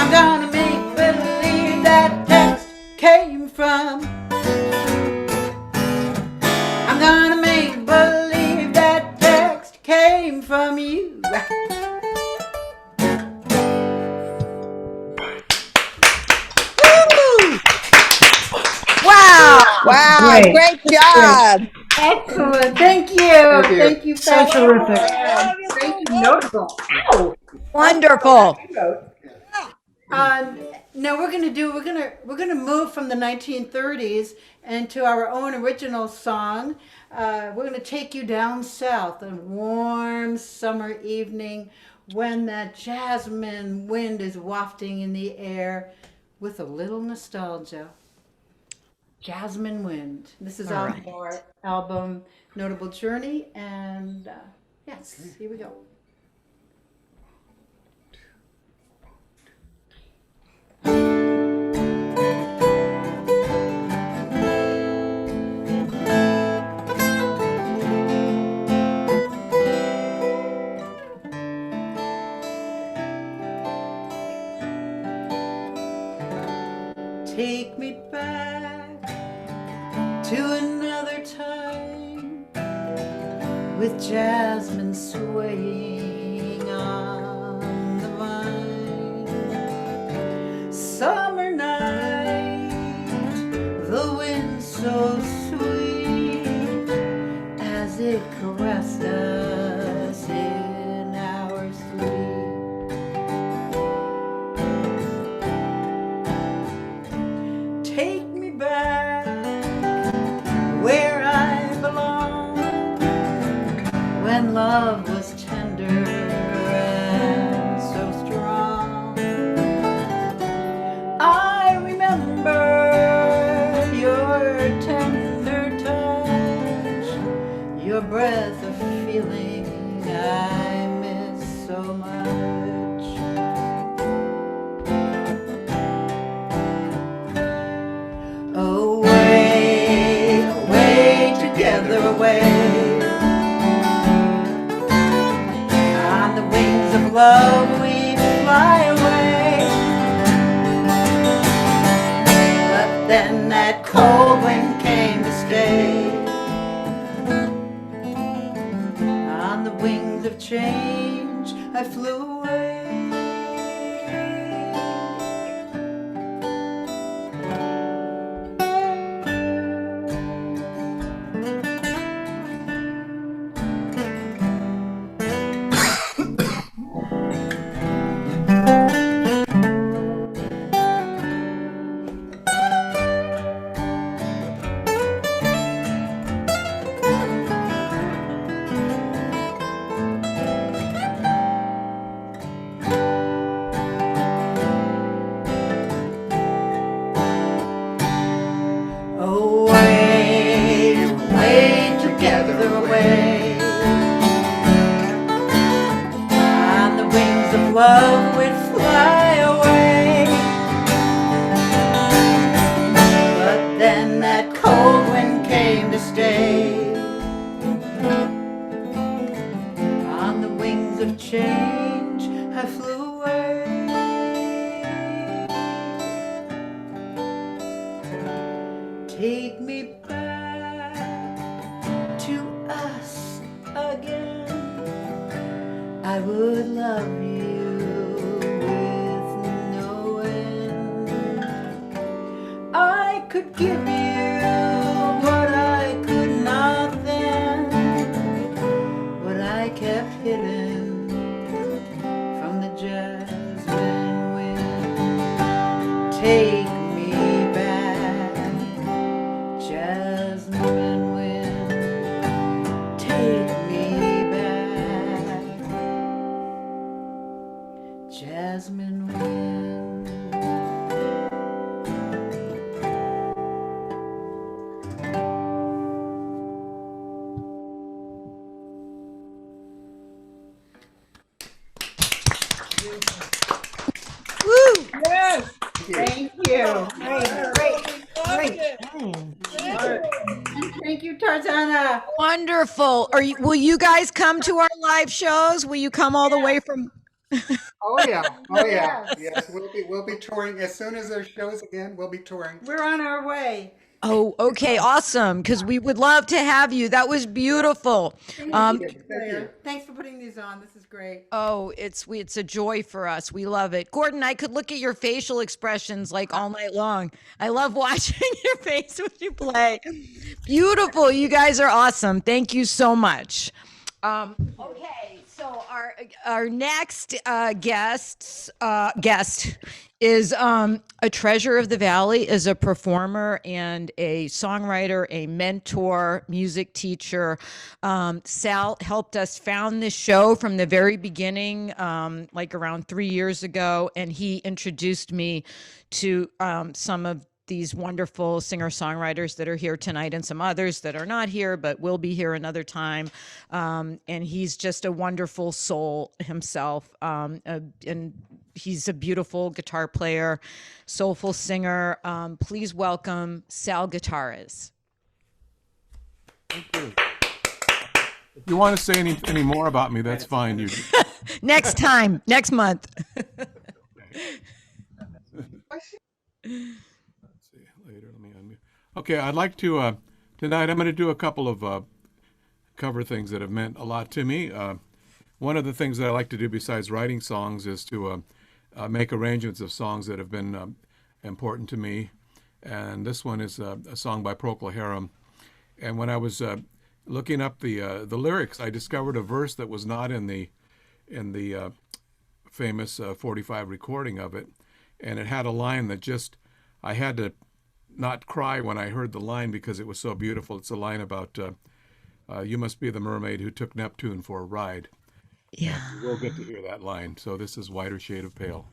I'm gonna make believe that text came from. I'm gonna make believe that text came from you. Wow, great job. Excellent. Thank you. Thank you. So terrific. Great, notable. Oh. Wonderful. No, we're gonna move from the 1930s into our own original song. We're gonna take you down south, a warm summer evening when that jasmine wind is wafting in the air with a little nostalgia. Jasmine Wind. This is off our album Notable Journey, and yes, here we go. Take me back to another time with jasmine swaying on the vine. Summer night, the wind so sweet as it caressed us in our sleep. Take me back where I belong, when love was tender and so strong. I remember your tender touch, your breath of feeling I miss so much. Away, away, together away, on the wings of love we fly away. But then that cold wind came to stay. On the wings of change I flew away. Away, away, together away, on the wings of love we'd fly away. But then that cold wind came to stay. On the wings of change I flew away. Take me back to us again. I would love you with no end. I could give you what Thank you. Thank you. Great. And thank you, Tarzana. Wonderful. Will you guys come to our live shows? Will you come all the way from? Oh yeah, oh yeah, Yes. yes. We'll be touring as soon as there's shows again. We'll be touring. We're on our way. Oh, okay, awesome. Because we would love to have you. That was beautiful. Thank you. Thanks for putting these on. This is great. Oh, it's a joy for us. We love it. Gordon, I could look at your facial expressions like all night long. I love watching your face when you play. Beautiful. You guys are awesome. Thank you so much. Okay, so our next guest is a treasure of the valley, is a performer and a songwriter, a mentor, music teacher. Sal helped us found this show from the very beginning, like around 3 years ago, and he introduced me to some of these wonderful singer-songwriters that are here tonight and some others that are not here but will be here another time. And he's just a wonderful soul himself. And he's a beautiful guitar player, soulful singer. Please welcome Sal Guitarez. Thank you. If you want to say any more about me, that's fine. You next time, next month. Okay, I'd like to, tonight I'm going to do a couple of cover things that have meant a lot to me. One of the things that I like to do besides writing songs is to make arrangements of songs that have been important to me. And this one is a song by Procol Harum. And when I was looking up the lyrics, I discovered a verse that was not in the famous 45 recording of it. And it had a line that just, I had to not cry when I heard the line because it was so beautiful. It's a line about, you must be the mermaid who took Neptune for a ride. Yeah. We'll get to hear that line. So this is Whiter Shade of Pale.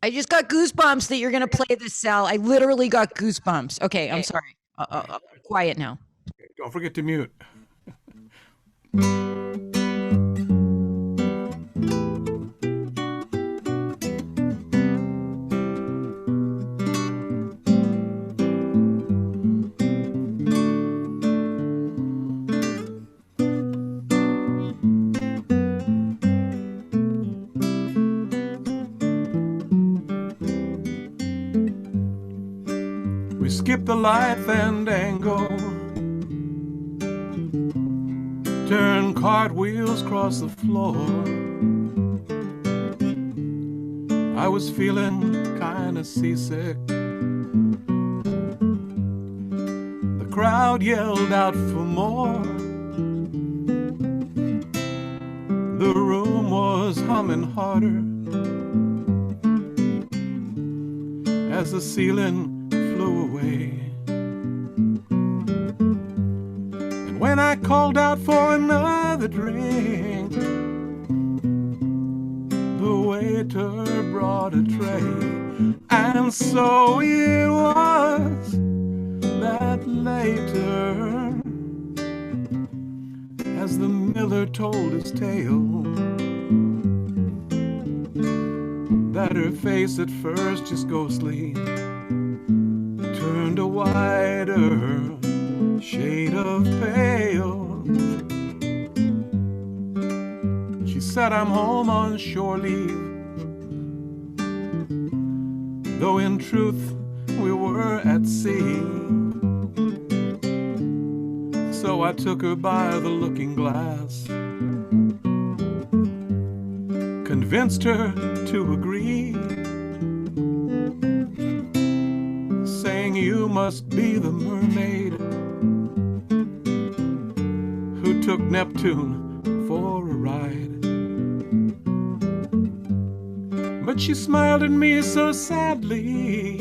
I just got goosebumps that you're going to play this, Sal. I literally got goosebumps. Okay, I'm sorry. Quiet now. Okay, don't forget to mute. Skip the life and angle, turn cartwheels across the floor. I was feeling kinda seasick. The crowd yelled out for more. The room was humming harder as the ceiling flew away. And when I called out for another drink, the waiter brought a tray. And so it was that later, as the miller told his tale, that her face at first just ghostly turned a whiter shade of pale. She said, I'm home on shore leave, though in truth we were at sea. So I took her by the looking glass, convinced her to agree, saying you must be the mermaid who took Neptune for a ride. But she smiled at me so sadly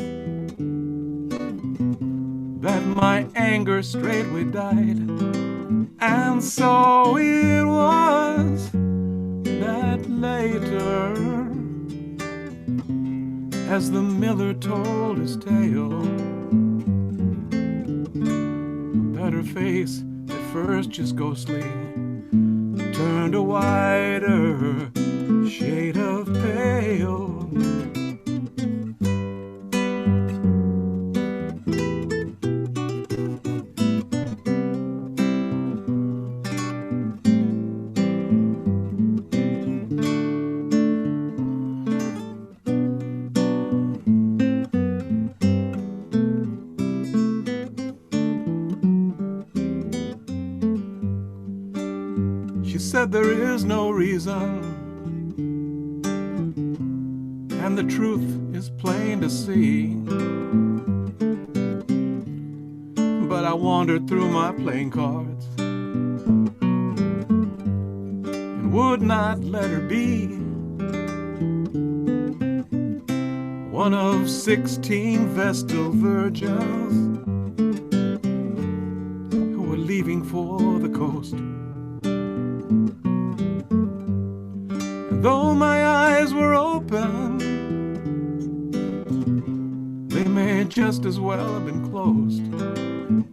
that my anger straightway died. And so it was that later, as the miller told his tale, that her face at first just ghostly turned a whiter shade of pale. She said there is no reason, and the truth is plain to see. But I wandered through my playing cards and would not let her be one of 16 Vestal virgins who were leaving for the coast. And though my eyes were open, they may just as well have been closed.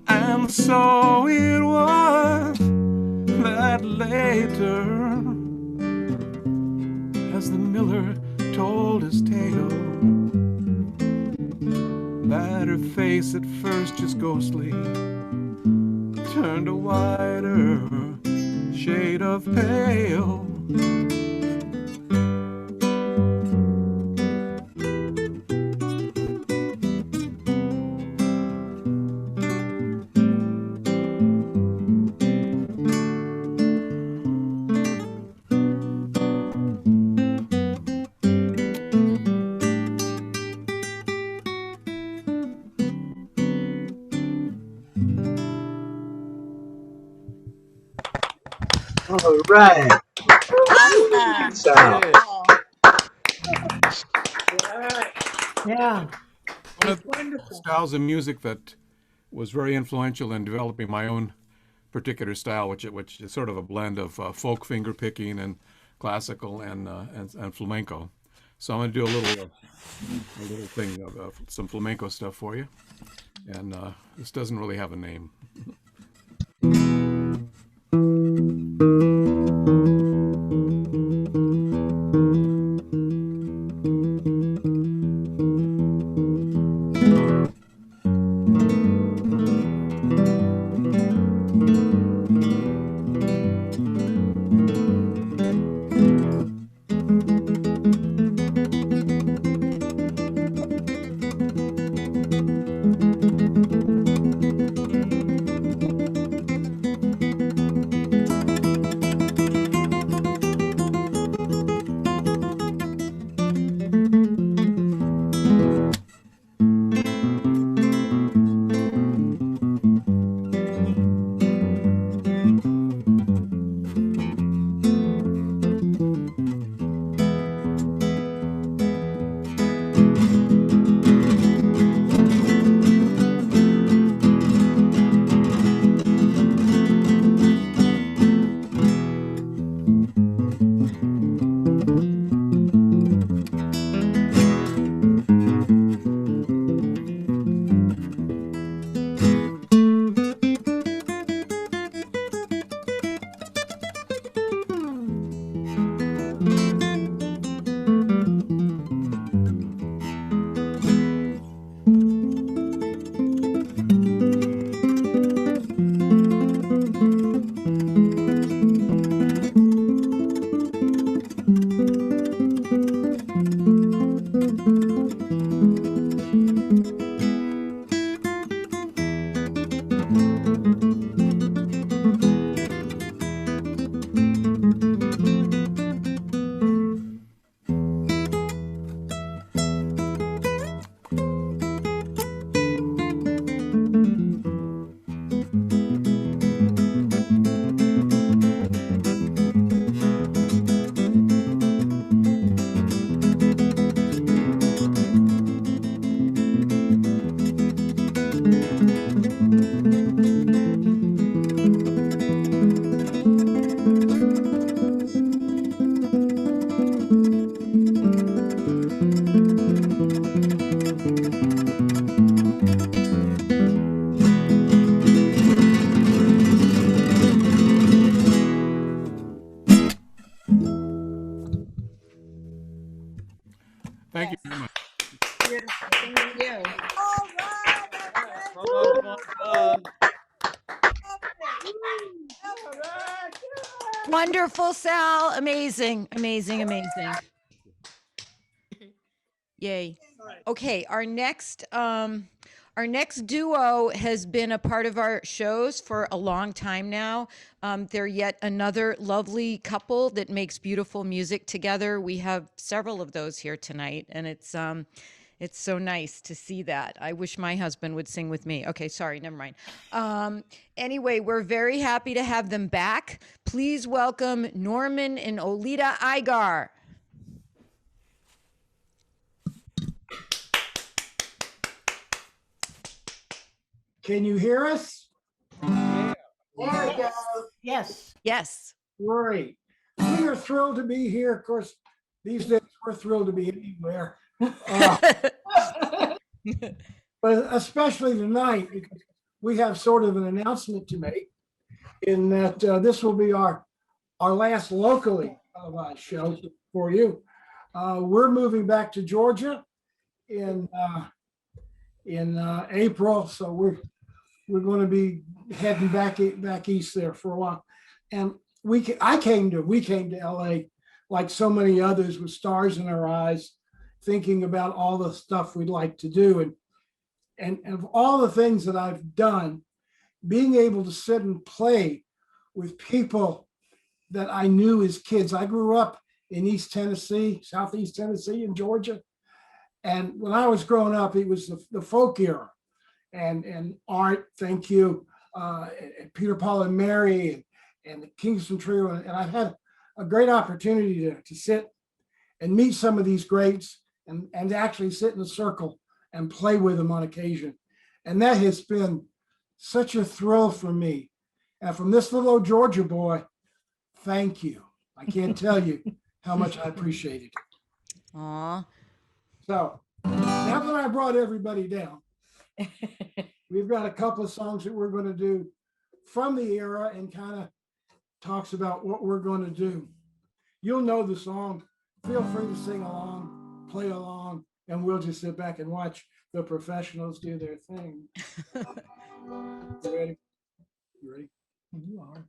And so it was that later, as the miller told his tale, that her face at first just ghostly turned a wider shade of pale. All right. Awesome. Sal. Yeah. One of the styles of music that was very influential in developing my own particular style, which is sort of a blend of folk finger picking and classical and flamenco. So I'm going to do a little thing of some flamenco stuff for you, and this doesn't really have a name. Thank you very much. Thank you. Wonderful, Sal. Amazing, amazing, amazing. Yay. Okay, our next Our next duo has been a part of our shows for a long time now. They're yet another lovely couple that makes beautiful music together. We have several of those here tonight, and it's so nice to see that. I wish my husband would sing with me. Okay, sorry, never mind. Anyway, we're very happy to have them back. Please welcome Norman and Oleeta Igar. Can you hear us? There we go. Yes. Yes. Great. We are thrilled to be here. Of course, these days we're thrilled to be anywhere. But especially tonight, because we have sort of an announcement to make in that this will be our last locally televised show for you. We're moving back to Georgia in April, so we're going to be heading back east there for a while. And we came to LA like so many others with stars in our eyes, thinking about all the stuff we'd like to do. And of all the things that I've done, being able to sit and play with people that I knew as kids. I grew up in East Tennessee, Southeast Tennessee and Georgia. And when I was growing up, it was the folk era. And Art, thank you, and Peter, Paul, and Mary, and the Kingston Trio. And I've had a great opportunity to sit and meet some of these greats and actually sit in a circle and play with them on occasion. And that has been such a thrill for me. And from this little old Georgia boy, thank you. I can't tell you how much I appreciate it. Aw. So now that I brought everybody down, we've got a couple of songs that we're going to do from the era and kind of talks about what we're going to do. You'll know the song. Feel free to sing along, play along, and we'll just sit back and watch the professionals do their thing. You ready? You ready? You are.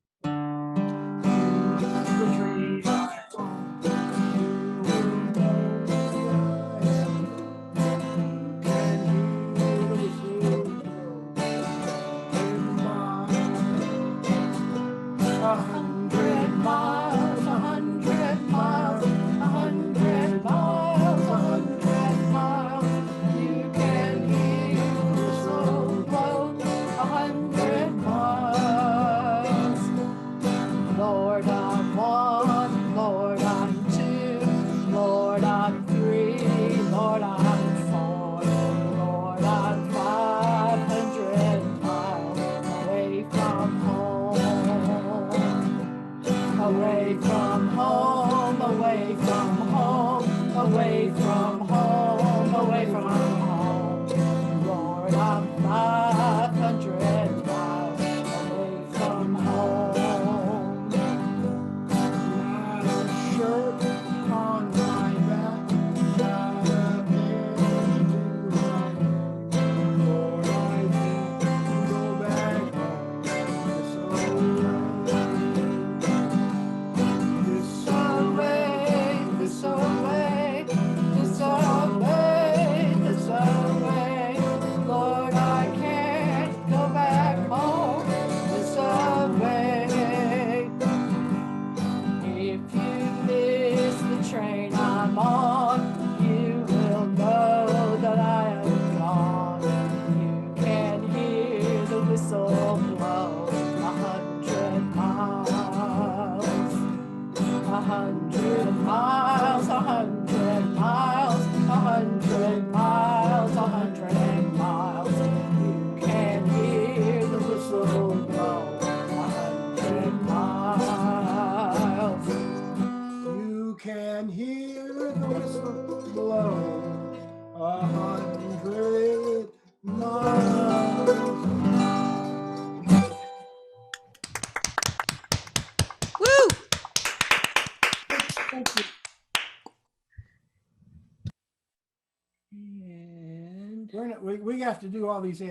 We have to do all these,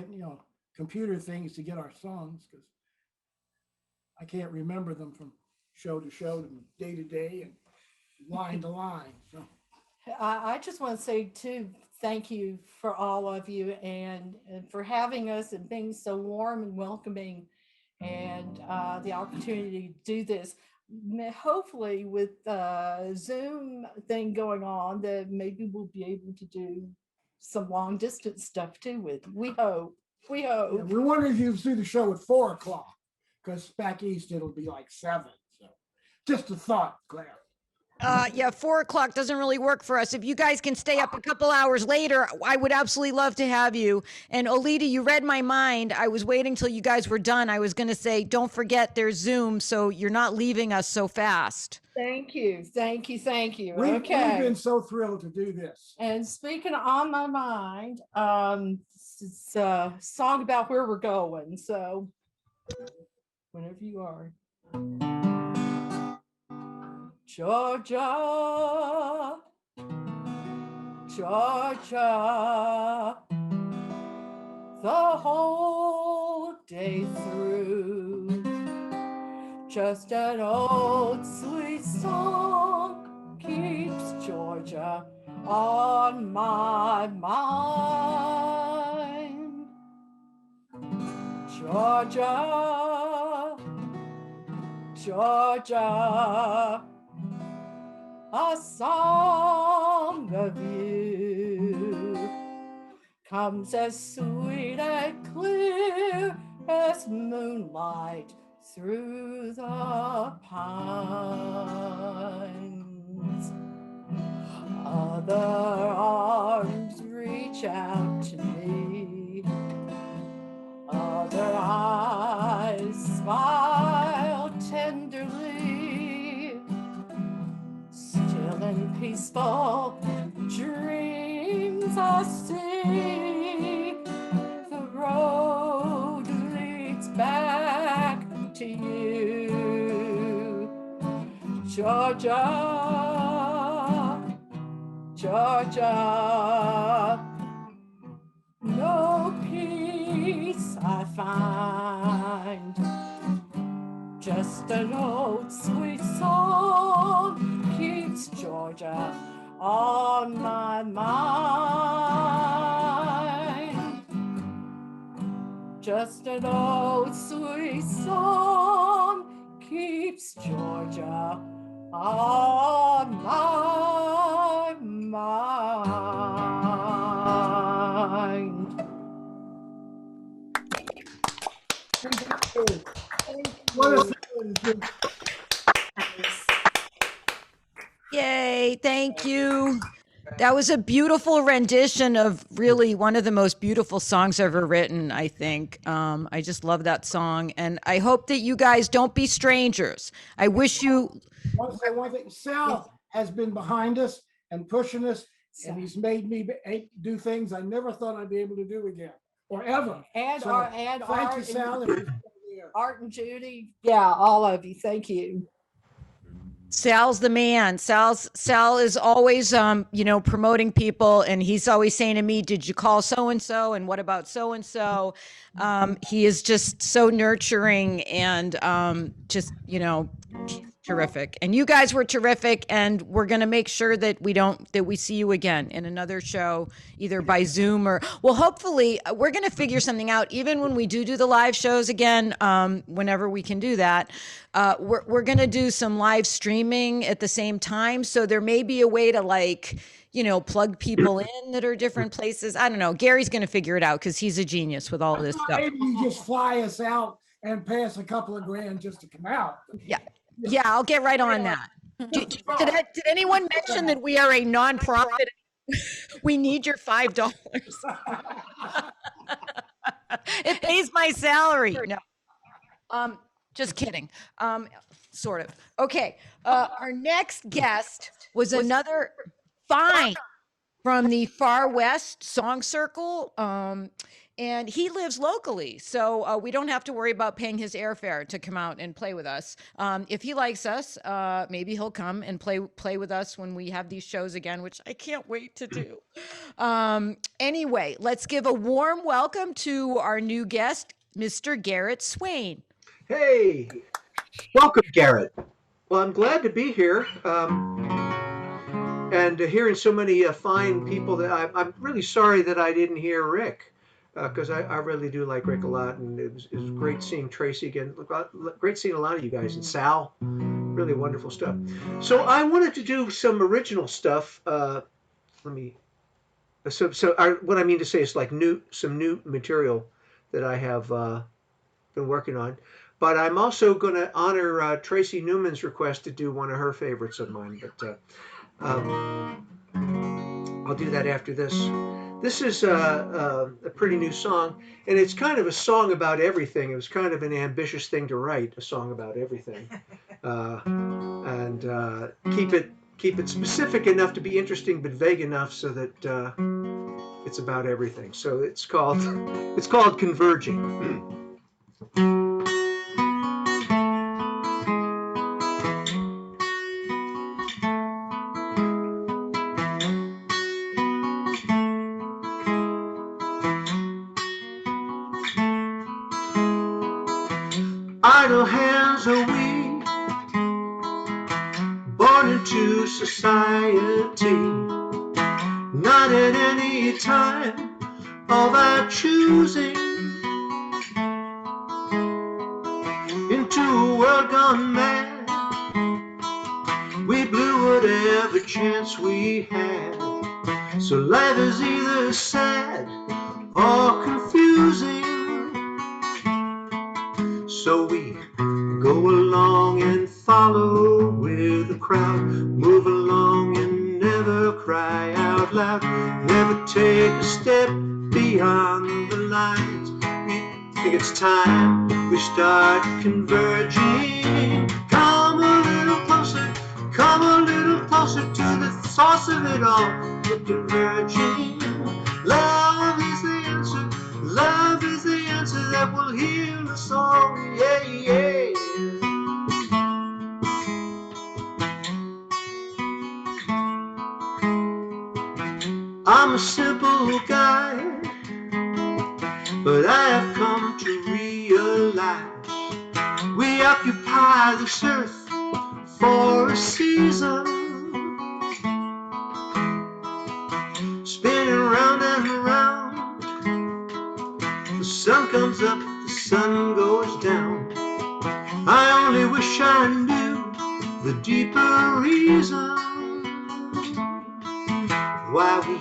computer things to get our songs because I can't remember them from show to show, and day to day, and line to line. So I just want to say too, thank you for all of you and for having us and being so warm and welcoming and the opportunity to do this. Hopefully with Zoom thing going on that maybe we'll be able to do some long distance stuff too with. We hope. We hope. Yeah, we're wondering if you see the show at 4:00 because back east it'll be like 7. So just a thought, Claire. Yeah, 4:00 doesn't really work for us. If you guys can stay up a couple hours later, I would absolutely love to have you. And Oleeta, you read my mind. I was waiting till you guys were done. I was going to say, don't forget there's Zoom, so you're not leaving us so fast. Thank you. Thank you. Thank you. We've been so thrilled to do this. And speaking on my mind, it's a song about where we're going. So whenever you are. Georgia, Georgia, the whole day through, just an old sweet song keeps Georgia on my mind. Georgia, Georgia, a song of you comes as sweet and clear as moonlight through the pines. Other arms reach out to me, other eyes smile tenderly. Still and peaceful dreams I see. The road leads back to you. Georgia, Georgia, no peace I find. Just an old sweet song keeps Georgia on my mind. Just an old sweet song keeps Georgia on my mind. What a Yay, thank you. That was a beautiful rendition of really one of the most beautiful songs ever written, I think. I just love that song. And I hope that you guys don't be strangers. I wish you. One thing, Sal has been behind us and pushing us, and he's made me do things I never thought I'd be able to do again or ever. And So, Art, thank you, Sal. Art and Judy. Yeah, all of you. Thank you. Sal's the man. Sal is always, promoting people, and he's always saying to me, "Did you call so and so? And what about so and so?" He is just so nurturing and terrific. And you guys were terrific, and we're going to make sure that we see you again in another show, either by Zoom or, well, hopefully we're going to figure something out. Even when we do the live shows again, whenever we can do that, we're going to do some live streaming at the same time. So there may be a way to plug people in that are different places. I don't know. Gary's going to figure it out because he's a genius with all this stuff. Maybe you just fly us out and pay us a couple of grand just to come out. Yeah, I'll get right on that. Did anyone mention that we are a nonprofit? We need your $5. It pays my salary. No, just kidding. Sort of. Okay. Our next guest was another find from the Far West Song Circle. And he lives locally, so we don't have to worry about paying his airfare to come out and play with us. If he likes us, maybe he'll come and play with us when we have these shows again, which I can't wait to do. Anyway, let's give a warm welcome to our new guest, Mr. Garret Swayne. Hey, welcome, Garret. Well, I'm glad to be here. and hearing so many fine people that I'm really sorry that I didn't hear Rick, because I really do like Rick a lot, and it was great seeing Tracy again. Great seeing a lot of you guys, and Sal, really wonderful stuff. So I wanted to do some original stuff. What I mean to say is like some new material that I have been working on. But I'm also going to honor Tracy Newman's request to do one of her favorites of mine. But I'll do that after this. This is a pretty new song, and it's kind of a song about everything. It was kind of an ambitious thing to write, a song about everything, and keep it specific enough to be interesting, but vague enough so that it's about everything. So it's called Converging. Idle hands are we, born into society, not at any time of our choosing, into a world gone mad. We blew whatever chance we had, so life is either sad or confusing. So we go along and follow with the crowd, move along and never cry out loud, never take a step beyond the lines. We think it's time we start converging. Come a little closer to the source of it all. We're converging. Love is the answer. Love is the answer that will heal us all. Yeah, yeah. I'm a simple guy, but I have come to realize we occupy this earth for a season, spinning round and round. The sun comes up, the sun goes down. I only wish I knew the deeper reason why we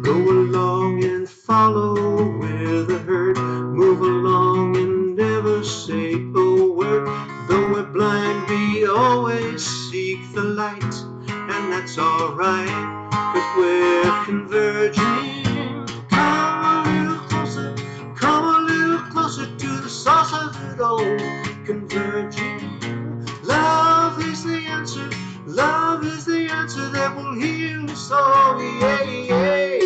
go along and follow with the herd, move along and never say a word. Though we're blind, we always seek the light, and that's alright, 'cause we're converging. Come a little closer to the source of it all. Converging. Love is the answer. Love is the answer that will heal us all. Yeah, yeah.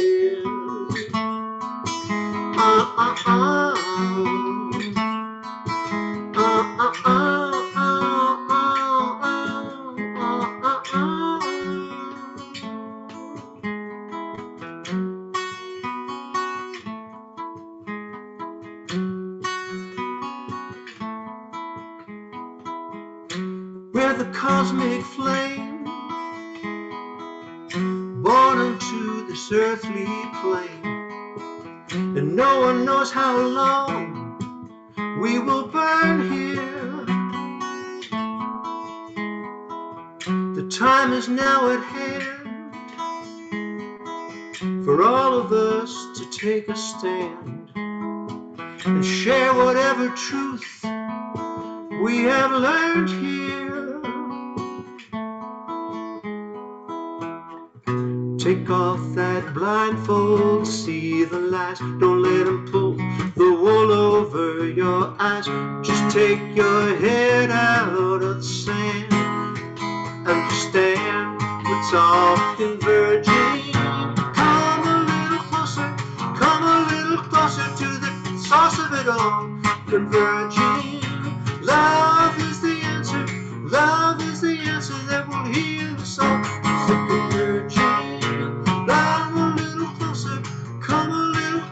We're the cosmic flame, born into this earthly plane, and no one knows how long we will burn here. The time is now at hand for all of us to take a stand and share whatever truth we have learned here. Take off that blindfold, see the lights. Don't let them pull the wool over your eyes. Just take your head out of the sand. Understand it's all converging. Come a little closer to the source of it all. Converging. Love is the answer. Love is the answer that will heal us all. So converging.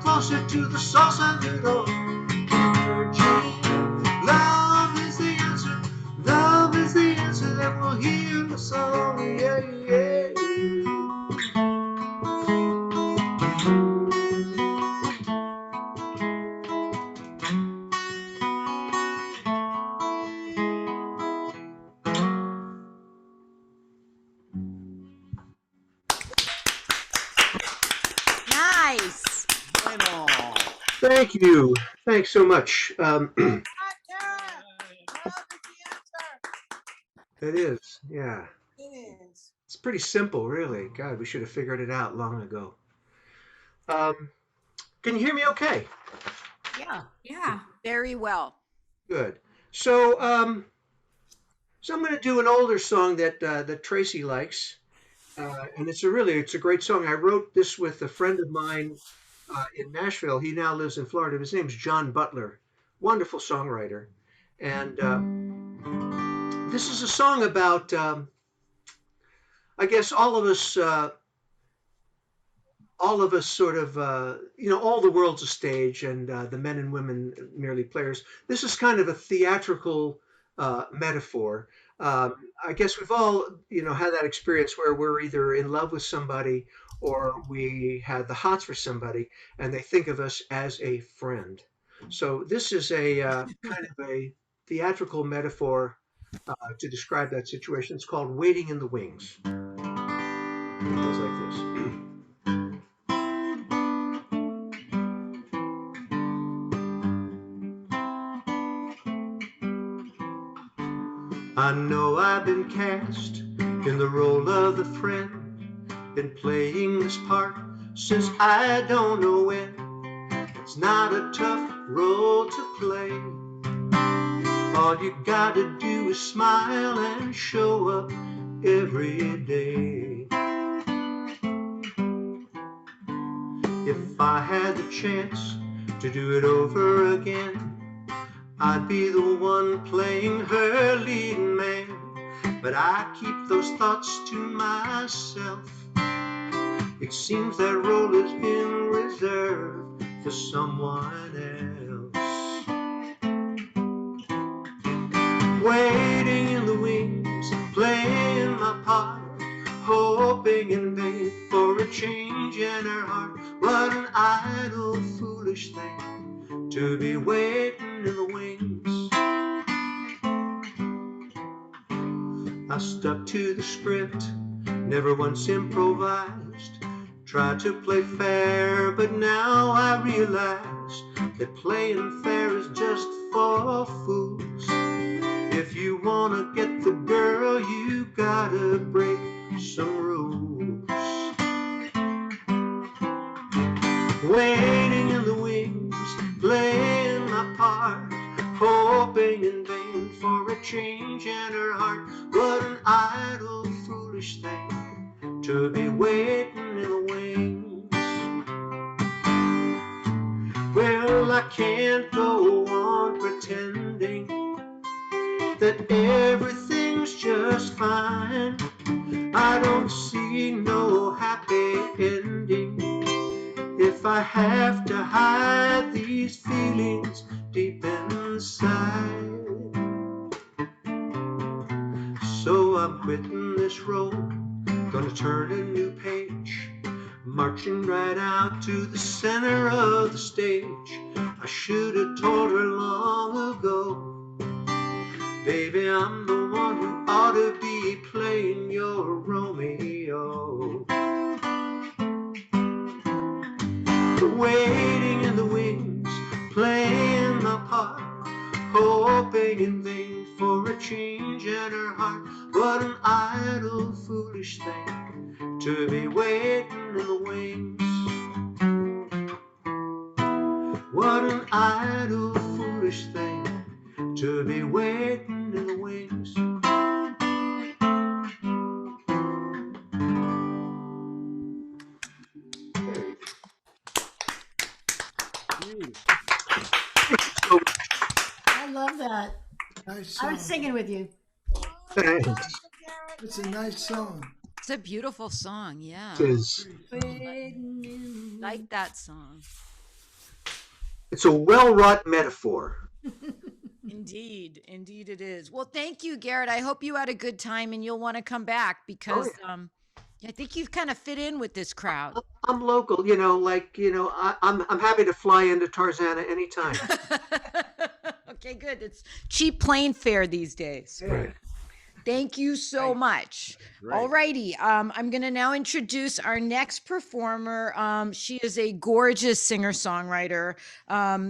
Closer to the source of it all. Love is the answer. Love is the answer that will heal us all. Yeah, yeah. Thank you. Thanks so much. It is, yeah. It is. It's pretty simple, really. God, we should have figured it out long ago. Um, can you hear me okay? Yeah. Yeah. Very well. Good. So, so I'm going to do an older song that Tracy likes, and it's a great song. I wrote this with a friend of mine in Nashville. He now lives in Florida. His name's John Butler, wonderful songwriter, and this is a song about, I guess, all of us sort of, all the world's a stage and the men and women merely players. This is kind of a theatrical metaphor. I guess we've all, had that experience where we're either in love with somebody or we had the hots for somebody and they think of us as a friend. So this is a kind of a theatrical metaphor to describe that situation. It's called Waiting in the Wings. It goes like this. I know I've been cast in the role of the friend, been playing this part since I don't know when. It's not a tough role to play. All you gotta do is smile and show up every day. If I had the chance to do it over again, I'd be the one playing her leading man. But I keep those thoughts to myself. It seems that role has been reserved for someone else. Waiting in the wings, playing my part, hoping in vain for a change in her heart. What an idle, foolish thing to be waiting in the wings. I stuck to the script, never once improvised. Tried to play fair, but now I realize that playing fair is just for fools. If you wanna get the girl, you gotta break some rules. Waiting in the wings, playing my part, hoping in vain for a change in her heart. What an idle, foolish thing to be waiting in the wings. Well, I can't go on pretending that everything's just fine. I don't see no happy ending if I have to hide these feelings deep inside. So I'm quitting this role, gonna turn a new page, marching right out to the center of the stage. I should have told her long ago, baby, I'm the one who ought to be playing your Romeo. Waiting in the wings, playing my part, hoping in vain for a change in her heart. What an idle, foolish thing to be waiting in the wings. What an idle, foolish thing to be waiting in the wings. I love that. Nice I song. was singing with you. Thanks. It's a nice song. It's a beautiful song. Yeah. It is. Like that song. It's a well-wrought metaphor. Indeed, indeed it is. Well, thank you, Garret. I hope you had a good time and you'll want to come back because I think you've kind of fit in with this crowd. I'm local, I'm happy to fly into Tarzana anytime. Okay, good. It's cheap plane fare these days. Right. Thank you so much. All righty. I'm going to now introduce our next performer. She is a gorgeous singer-songwriter.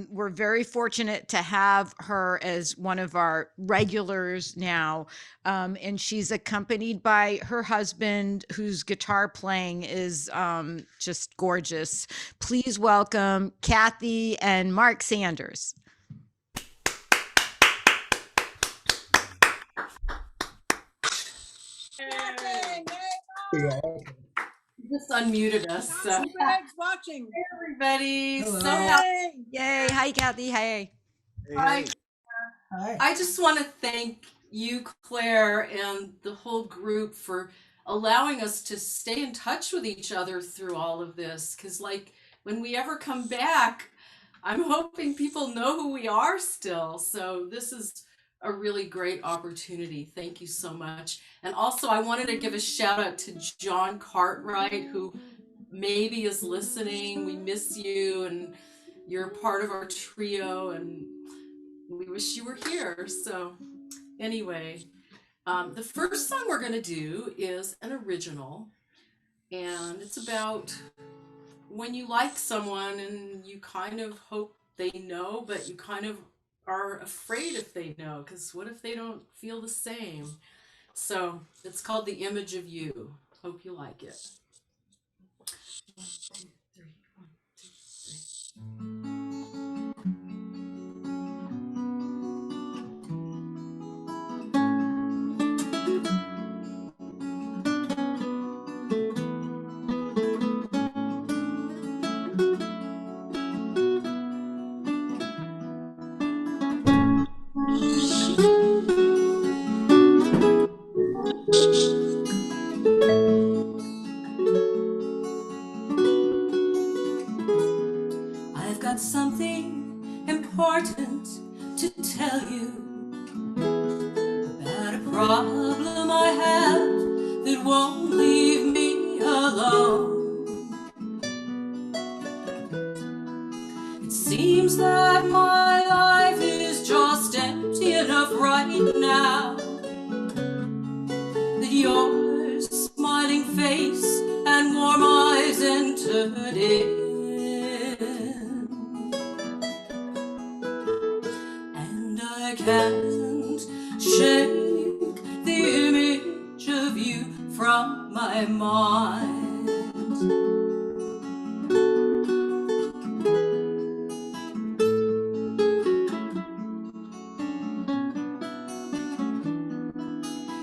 We're very fortunate to have her as one of our regulars now. And she's accompanied by her husband, whose guitar playing is just gorgeous. Please welcome Kathy and Marc Sanders. Just unmuted us. So. Greg's watching. Hey, everybody. Hello. So happy. Yay. Hi, Kathy. Hey. Hi. I just want to thank you, Claire, and the whole group for allowing us to stay in touch with each other through all of this. Because, like, when we ever come back, I'm hoping people know who we are still. So this is a really great opportunity. Thank you so much. And also, I wanted to give a shout out to John Cartwright, who maybe is listening. We miss you, and you're part of our trio, and we wish you were here. So anyway, the first song we're going to do is an original, and it's about when you like someone and you kind of hope they know, but you kind of are afraid if they know, because what if they don't feel the same? So it's called The Image of You. Hope you like it. 1, 2, 3, 1, 2, 3. I've got something important to tell you about a problem I have that won't leave me alone. It seems that my life is just empty enough right now, that your smiling face and warm eyes entered in. I can't shake the image of you from my mind.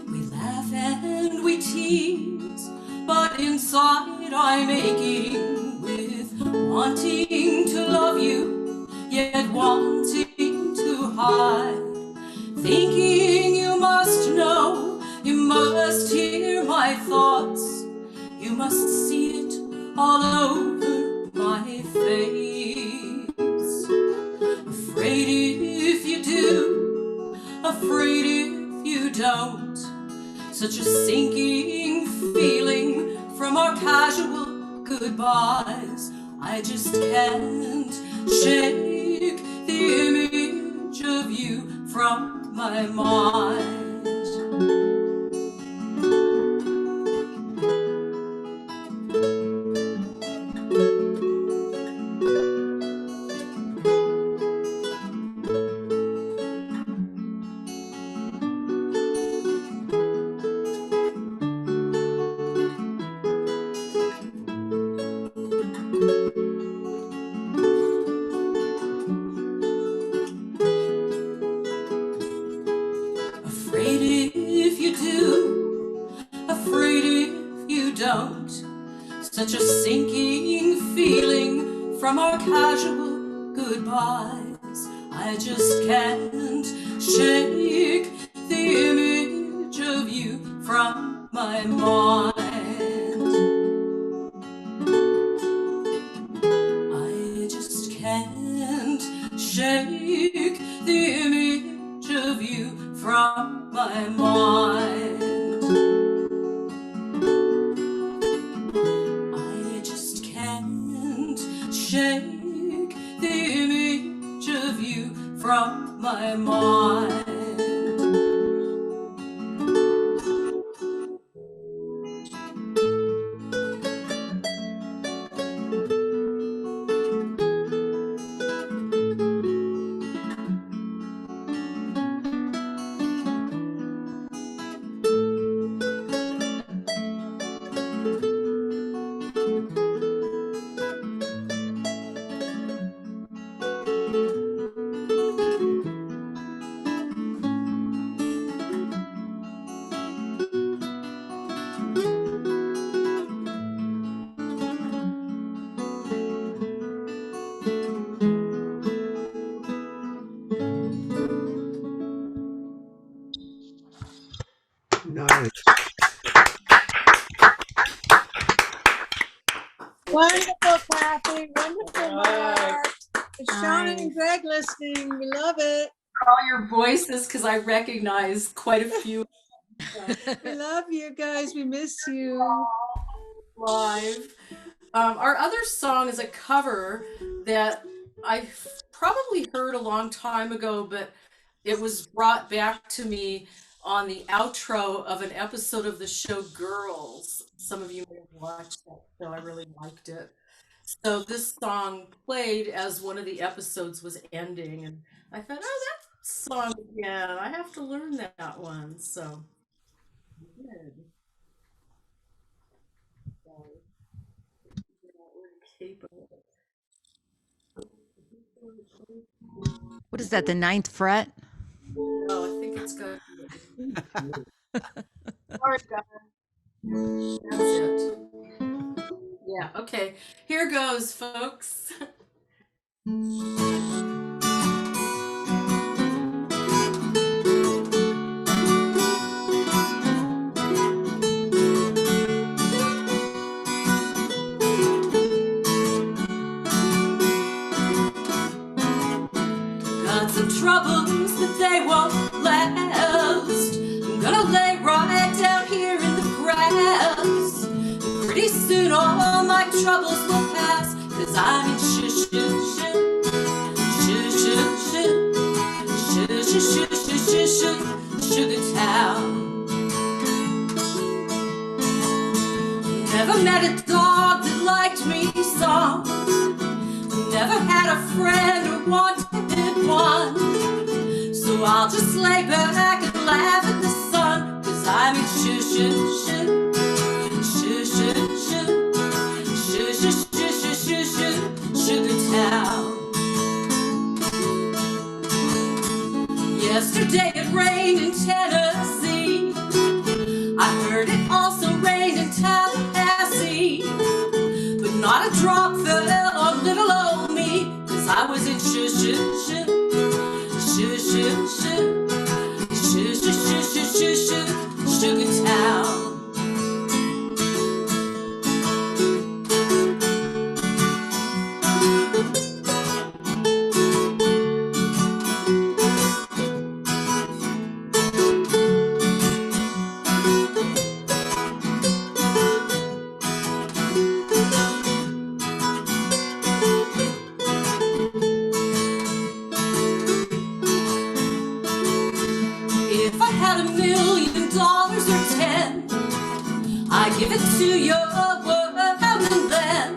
We laugh and we tease, but inside I'm aching with wanting to love you, yet wanting to hide. Thinking you must know, you must hear my thoughts, you must see it all over my face. Afraid if you do, afraid if you don't. Such a sinking feeling from our casual goodbyes. I just can't shake the image of you from my mind. Such a sinking feeling from our casual goodbyes. I just can't shake the image of you from my mind. I just can't shake the image of you from my mind. Shake the image of you from my mind. Nice. Wonderful, Kathy. Wonderful, Mark. Sean and Greg listening. We love it. All your voices, because I recognize quite a few. We love you guys. We miss you. Live. Our other song is a cover that I probably heard a long time ago, but it was brought back to me on the outro of an episode of the show Girls. Some of you may have watched that show. I really liked it. So this song played as one of the episodes was ending, and I thought, oh, that song again. I have to learn that one. So good. What is that, the 9th fret? No, I think it's good. Sorry, guys. That's it. Yeah, okay. Here goes, folks. Got some troubles, but they won't last. I'm gonna lay right down here in the grass. Pretty soon all my troubles will pass, 'cause I'm in Sugar Town. Never met a dog that liked me some. Never had a friend or wanted one. So I'll just lay back and laugh at the sun, 'cause I'm in Sugar Town. Yesterday it rained in Tennessee. I heard it also rained in Tallahassee, but not a drop fell on little old me, 'cause I was in Sugar Town. If I had $1 million or 10, I'd give it to your world, and then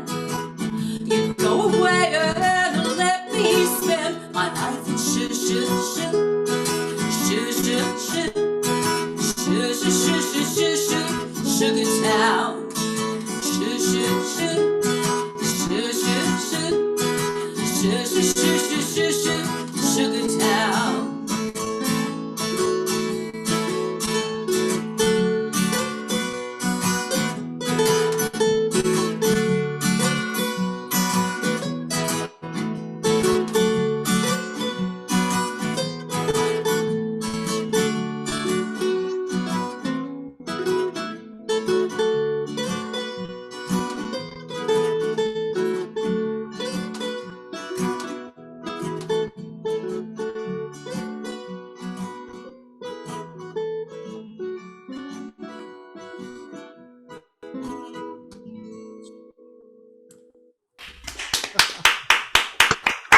you'd go away and let me spend my life in Sugar Town. Sugar Town.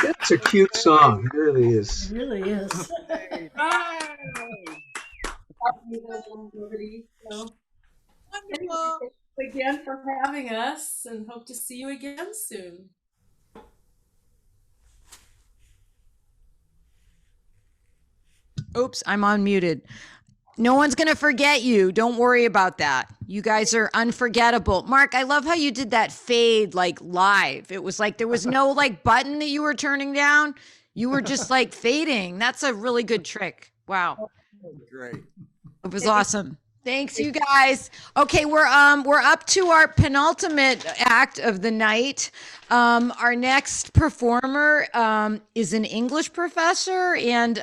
That's a cute song. It really is. It really is. So, thank you again for having us, and hope to see you again soon. Oops, I'm unmuted. No one's going to forget you. Don't worry about that. You guys are unforgettable. Marc, I love how you did that fade like live. It was like there was no like button that you were turning down. You were just like fading. That's a really good trick. Wow. Great. It was awesome. Thanks, you guys. Okay, we're up to our penultimate act of the night. Our next performer is an English professor, and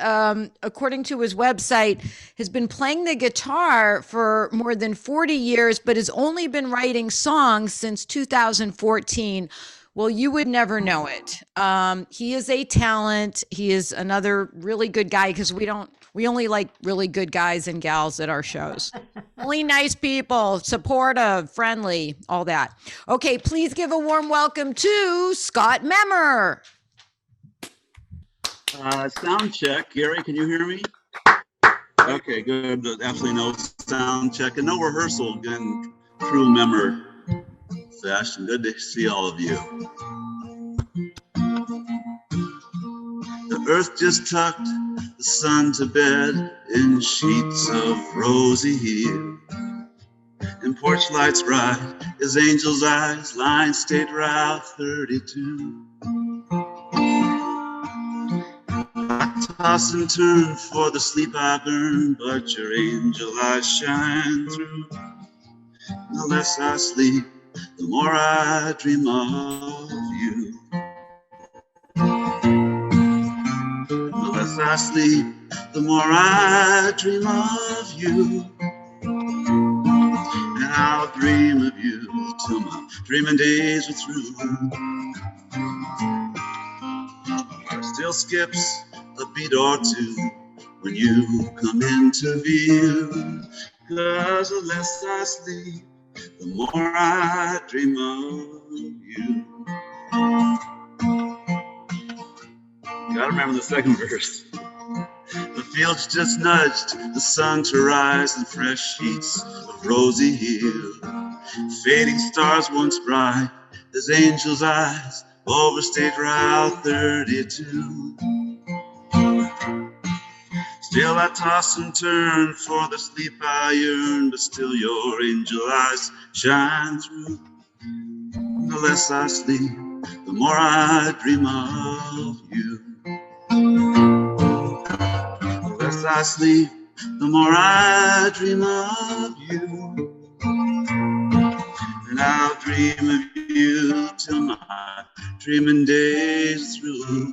according to his website, has been playing the guitar for more than 40 years, but has only been writing songs since 2014. Well, you would never know it. He is a talent. He is another really good guy because we only like really good guys and gals at our shows. Only nice people, supportive, friendly, all that. Okay, please give a warm welcome to Scott Memmer. Sound check. Gary, can you hear me? Okay, good. Absolutely no sound check and no rehearsal in true Memmer fashion. Good to see all of you. The earth just tucked the sun to bed in sheets of rosy hue, and porch lights bright as angels' eyes line State Route 32. I toss and turn for the sleep I burn, but your angel eyes shine through. The less I sleep, the more I dream of you. The less I sleep, the more I dream of you. And I'll dream of you till my dreaming days are through. Heart still skips a beat or two when you come into view. 'Cause the less I sleep, the more I dream of you. Gotta remember the second verse. The fields just nudged the sun to rise in fresh sheets of rosy hue. Fading stars once bright as angels' eyes over State Route 32. Still I toss and turn for the sleep I yearn, but still your angel eyes shine through. The less I sleep, the more I dream of you. The less I sleep, the more I dream of you. And I'll dream of you till my dreaming days through.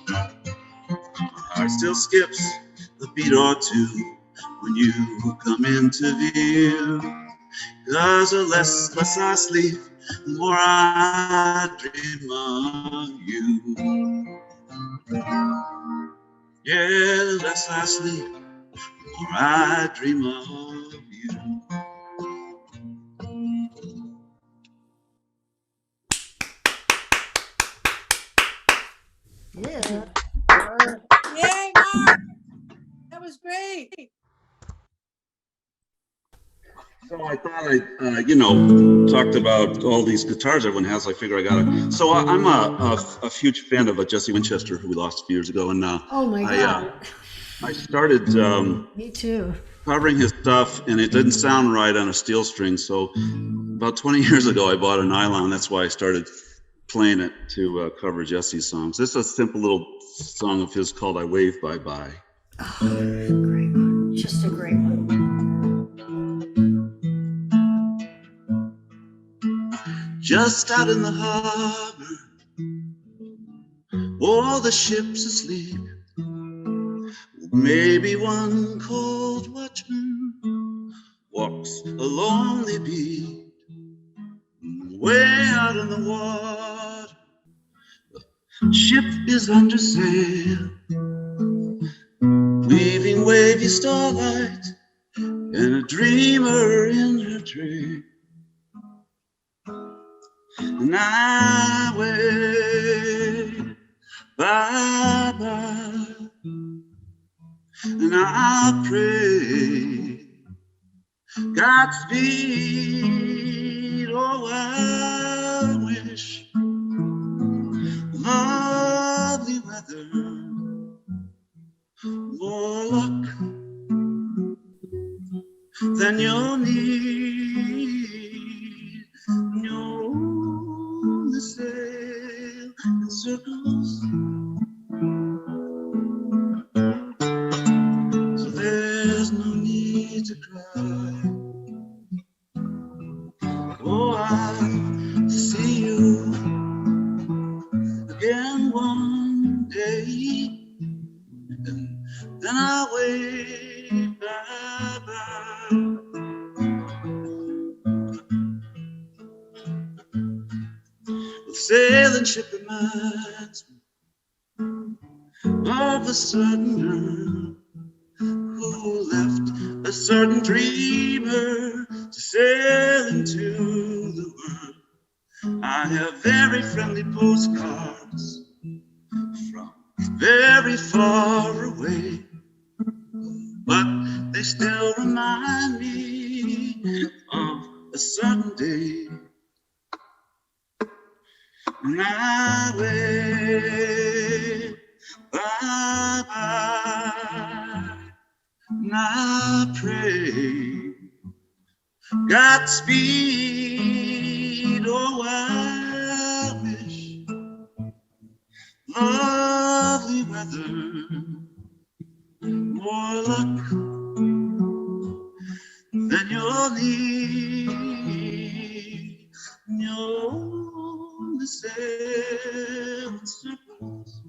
My heart still skips a beat or two when you come into view. 'Cause the less I sleep, the more I dream of you. Yeah, the less I sleep, the more I dream of you. Yeah. Yay, Marc. That was great. So I thought I, talked about all these guitars everyone has. I figure I gotta. So I'm a huge fan of Jesse Winchester, who we lost a few years ago, and Oh my God. I started Me too. covering his stuff, and it didn't sound right on a steel string. So about 20 years ago, I bought a nylon. That's why I started playing it to cover Jesse's songs. This is a simple little song of his called "I Wave Bye Bye." Oh, great one. Just a great one. Just out in the harbor, all the ships asleep. Maybe one cold watchman walks a lonely beat. Way out in the water, the ship is under sail, weaving wavy starlight, and a dreamer in her train. And I wave bye-bye, and I pray Godspeed. Oh, I wish lovely weather, more luck than you'll need. You'll only sail in circles, so there's no need to cry. Oh, I'll see you again one day, and then I'll wave bye-bye. The sailing ship reminds me of a certain girl who left a certain dreamer to sail into the world. I have very friendly postcards from very far away, but they still remind me of a certain day. And I wave bye-bye, and I pray Godspeed. Oh, I wish lovely weather, more luck than you'll need. You're only sailing circles,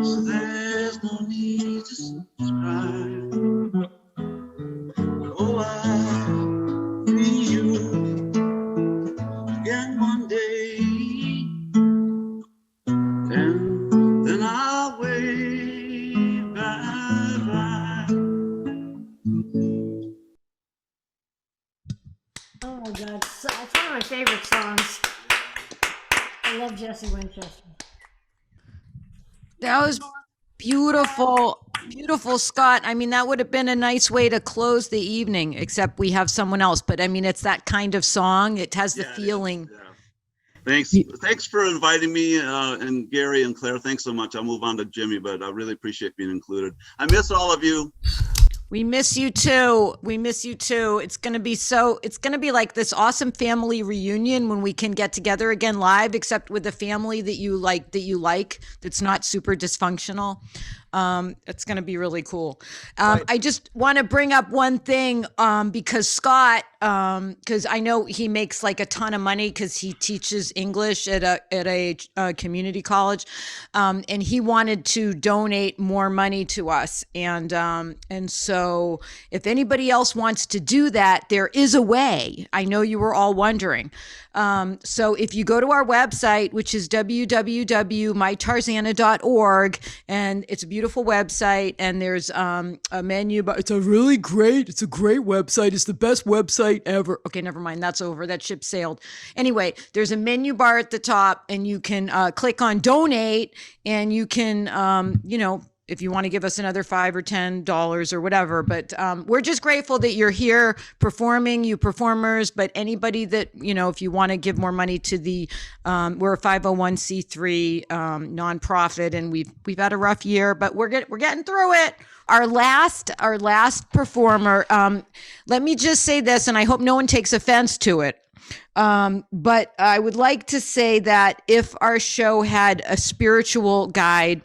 so there's no need to subscribe. Oh, I'll see you again one day, and then I'll wave bye-bye. Oh my God, it's one of my favorite songs. I love Jesse Winchester. That was beautiful, beautiful, Scott. I mean, that would have been a nice way to close the evening, except we have someone else. But I mean, it's that kind of song. It has the feeling. Thanks for inviting me, and Gary and Claire. Thanks so much. I'll move on to Jimmy, but I really appreciate being included. I miss all of you. We miss you too. We miss you too. It's going to be like this awesome family reunion when we can get together again live, except with a family that you like, that's not super dysfunctional. It's going to be really cool. I just want to bring up one thing, because Scott, because I know he makes like a ton of money because he teaches English at a community college, and he wanted to donate more money to us, and so if anybody else wants to do that, there is a way. I know you were all wondering. So if you go to our website, which is www.mytarzana.org, and it's a beautiful website, and there's a menu, but it's a great website. It's the best website ever. Okay, never mind. That's over. That ship sailed. Anyway, there's a menu bar at the top, and you can click on donate, and you can, if you want to give us another $5 or $10 or whatever. But we're just grateful that you're here performing, you performers. But anybody that, if you want to give more money to the, we're a 501c3 nonprofit, and we've had a rough year, but we're getting through it. Our last performer, let me just say this, and I hope no one takes offense to it. But I would like to say that if our show had a spiritual guide,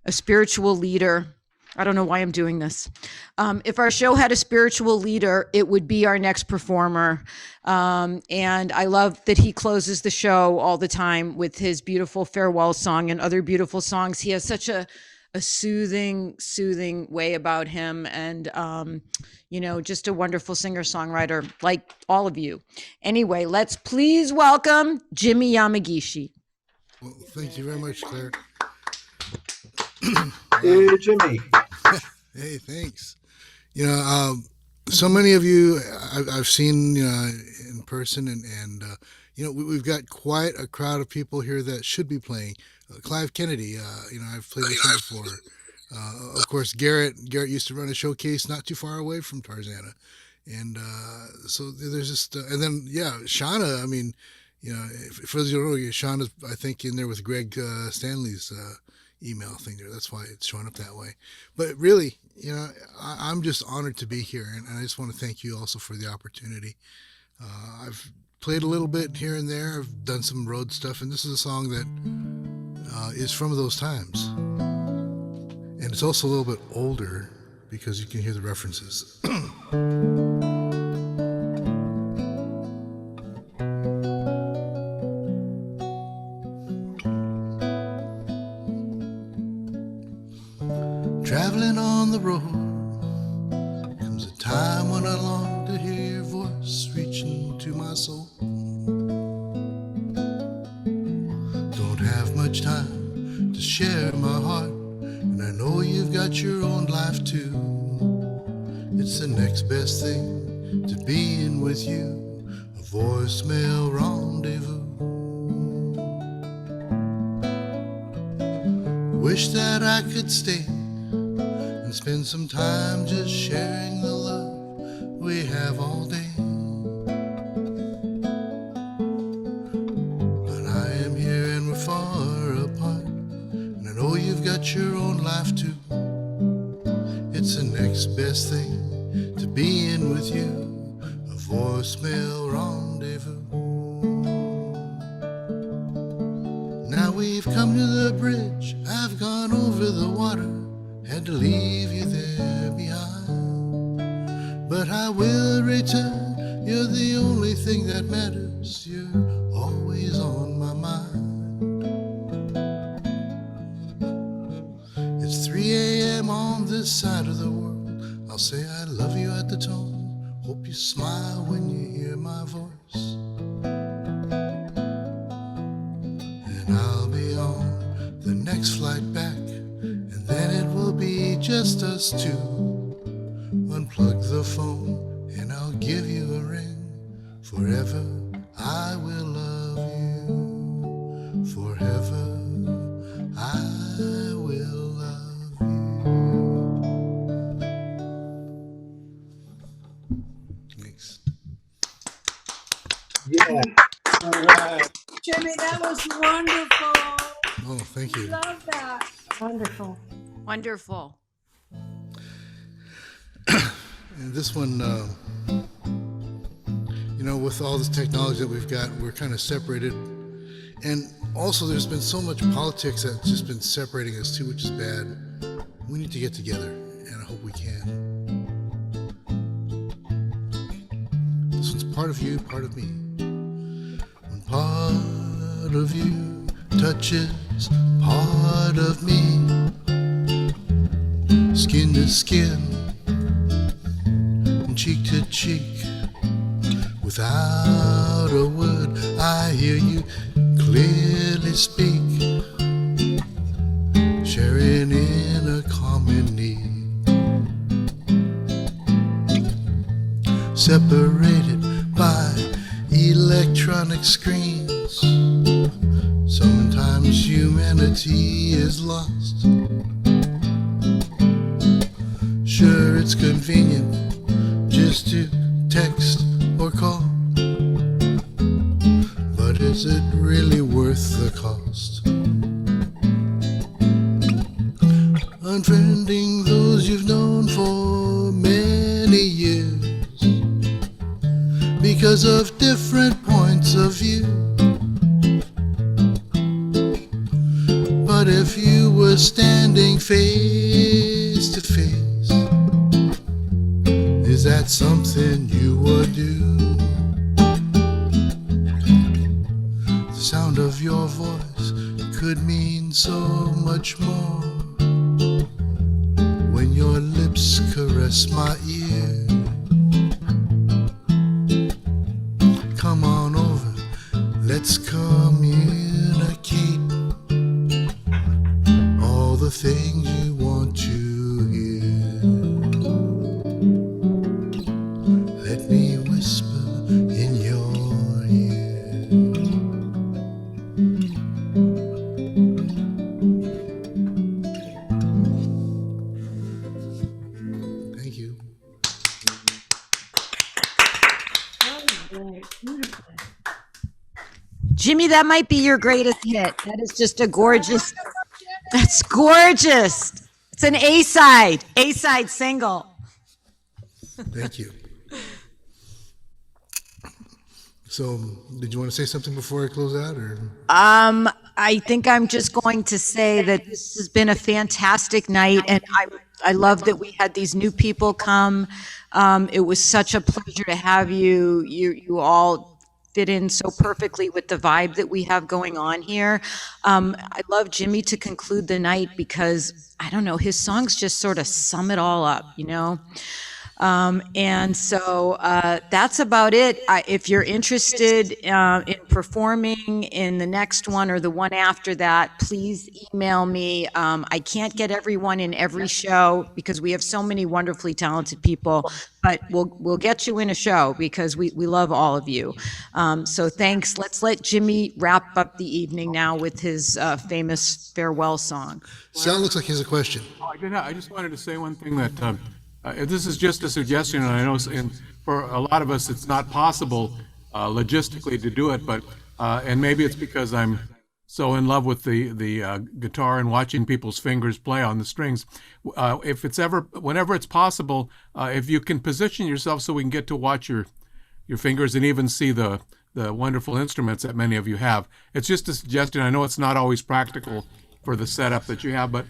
a spiritual leader, I don't know why I'm doing this. If our show had a spiritual leader, it would be our next performer. And I love that he closes the show all the time with his beautiful farewell song and other beautiful songs. He has such a soothing way about him, and just a wonderful singer-songwriter like all of you. Anyway, let's please welcome Jimi Yamagishi. Well, thank you very much, Claire. Hey, Jimmy. Hey, thanks. So many of you I've seen in person, and we've got quite a crowd of people here that should be playing. Clive Kennedy, I've played with him before. Of course, Garret used to run a showcase not too far away from Tarzana, and so there's just and then Shauna. I mean, for those who don't know, Shauna's I think in there with Greg Stanley's email thing there. That's why it's showing up that way. But really, I'm just honored to be here, and I just want to thank you also for the opportunity. I've played a little bit here and there. I've done some road stuff, and this is a song that is from those times. And it's also a little bit older because you can hear the references. Traveling on the road comes a time when I long to hear your voice reaching to my soul. Don't have much time to share my heart, and I know you've got your own life too. It's the next best thing to being with you, a voicemail rendezvous. Wish that I could stay and spend some time just sharing the love we have all day. But I am here and we're far apart, and I know you've got your own life too. It's the next best thing to being with you, a voicemail rendezvous. Now we've come to the bridge, I've gone over the water, had to leave you there behind. But I will return, you're the only thing that matters, you're always on my mind. It's 3 a.m. on this side of the world, I'll say I love you at the tone, hope you smile when you hear my voice. And I'll be on the next flight back, and then it will be just us two. Unplug the phone and I'll give you a ring. Forever I will love you. Forever I will love you. Thanks. Yeah. All right. Jimmy, that was wonderful. Oh, thank you. Love that. Wonderful. Wonderful. And this one, you know, with all this technology that we've got, we're kind of separated. And also there's been so much politics that's just been separating us too, which is bad. We need to get together, and I hope we can. This one's part of you, part of me. When part of you touches part of me, skin to skin, cheek to cheek, without a word I hear you clearly speak, sharing in a common need, separated by electronic screens. Sometimes humanity is lost. Sure, it's convenient just to text or call, but is it really worth the cost? Unfriending those you've known for many years because of different points of view. But if you were standing face to face, is that something you would do? The sound of your voice could mean so much more when your lips caress my ear. Come on over, let's communicate all the things you want to hear. Let me whisper in your ear. Thank you. Jimmy, that might be your greatest hit. That is just a gorgeous, that's gorgeous. It's an A-side single. Thank you. So, did you want to say something before I close out, or? I think I'm just going to say that this has been a fantastic night, and I love that we had these new people come. It was such a pleasure to have you. You all fit in so perfectly with the vibe that we have going on here. I love Jimmy to conclude the night because, I don't know, his songs just sort of sum it all up, you know? And so that's about it. If you're interested in performing in the next one or the one after that, please email me. I can't get everyone in every show because we have so many wonderfully talented people, but we'll get you in a show because we love all of you. So thanks. Let's let Jimmy wrap up the evening now with his famous farewell song. Sal looks like he has a question. I just wanted to say one thing that this is just a suggestion, and I know for a lot of us it's not possible logistically to do it, but and maybe it's because I'm so in love with the guitar and watching people's fingers play on the strings. Whenever it's possible, if you can position yourself so we can get to watch your fingers and even see the wonderful instruments that many of you have. It's just a suggestion. I know it's not always practical for the setup that you have, but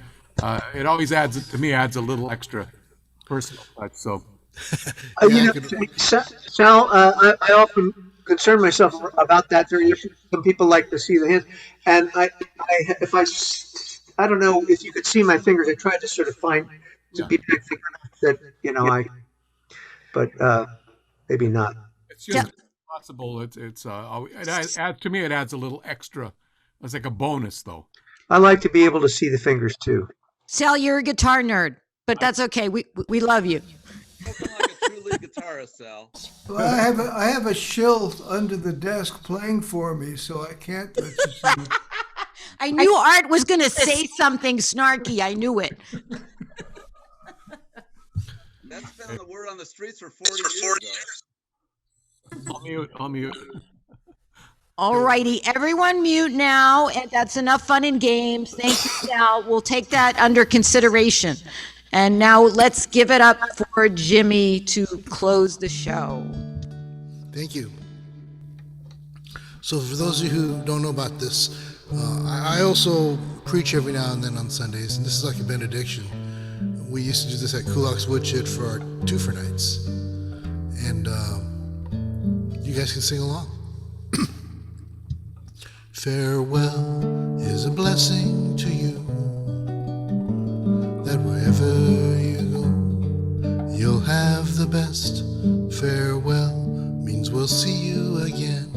it always adds a little extra personal touch. So, Sal, I often concern myself about that. Some people like to see the hands, and I don't know if you could see my fingers. I tried to sort of find to be that but maybe not. It's just possible. To me, it adds a little extra. It's like a bonus, though. I like to be able to see the fingers too. Sal, you're a guitar nerd, but that's okay. We love you. Like a true lead guitarist, Sal. Well, I have a shill under the desk playing for me, so I can't let you see. I knew Art was going to say something snarky. I knew it. That's been the word on the streets for 40 years. I'll mute. All righty, everyone mute now. And that's enough fun and games. Thank you, Sal. We'll take that under consideration. And now let's give it up for Jimmy to close the show. Thank you. So for those of you who don't know about this, I also preach every now and then on Sundays, and this is like a benediction. We used to do this at Kulak's Woodshed for our twofer nights. And you guys can sing along. Farewell is a blessing to you, that wherever you go, you'll have the best. Farewell means we'll see you again.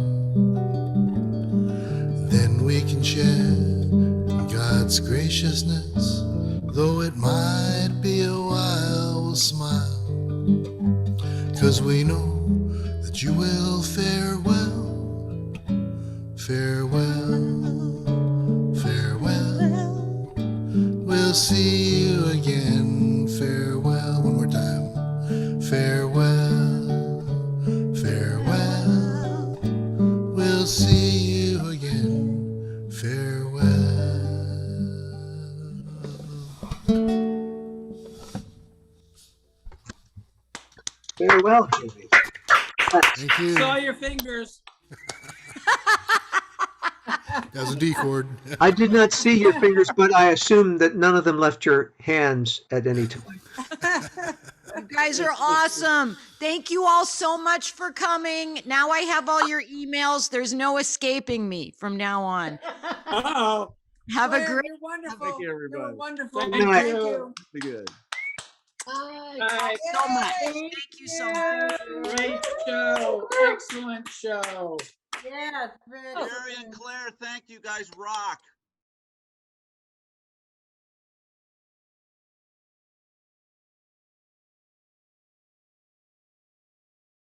Then we can share God's graciousness, though it might be a while, we'll smile, 'cause we know that you will fare well. Farewell, farewell, we'll see you again. Farewell, one more time. Farewell, farewell, we'll see you again. Farewell. Farewell, Jimmy. Thank you. Saw your fingers. That was a D chord. I did not see your fingers, but I assume that none of them left your hands at any time. You guys are awesome. Thank you all so much for coming. Now I have all your emails. There's no escaping me from now on. Uh-oh. Have a Claire, great. you're wonderful. Thank you, everybody. You're wonderful. Thank Thank you. you. Be good. Bye so much. Thank you so much. Great show. Excellent show. Yeah. Jerry and Claire, thank you guys. Rock.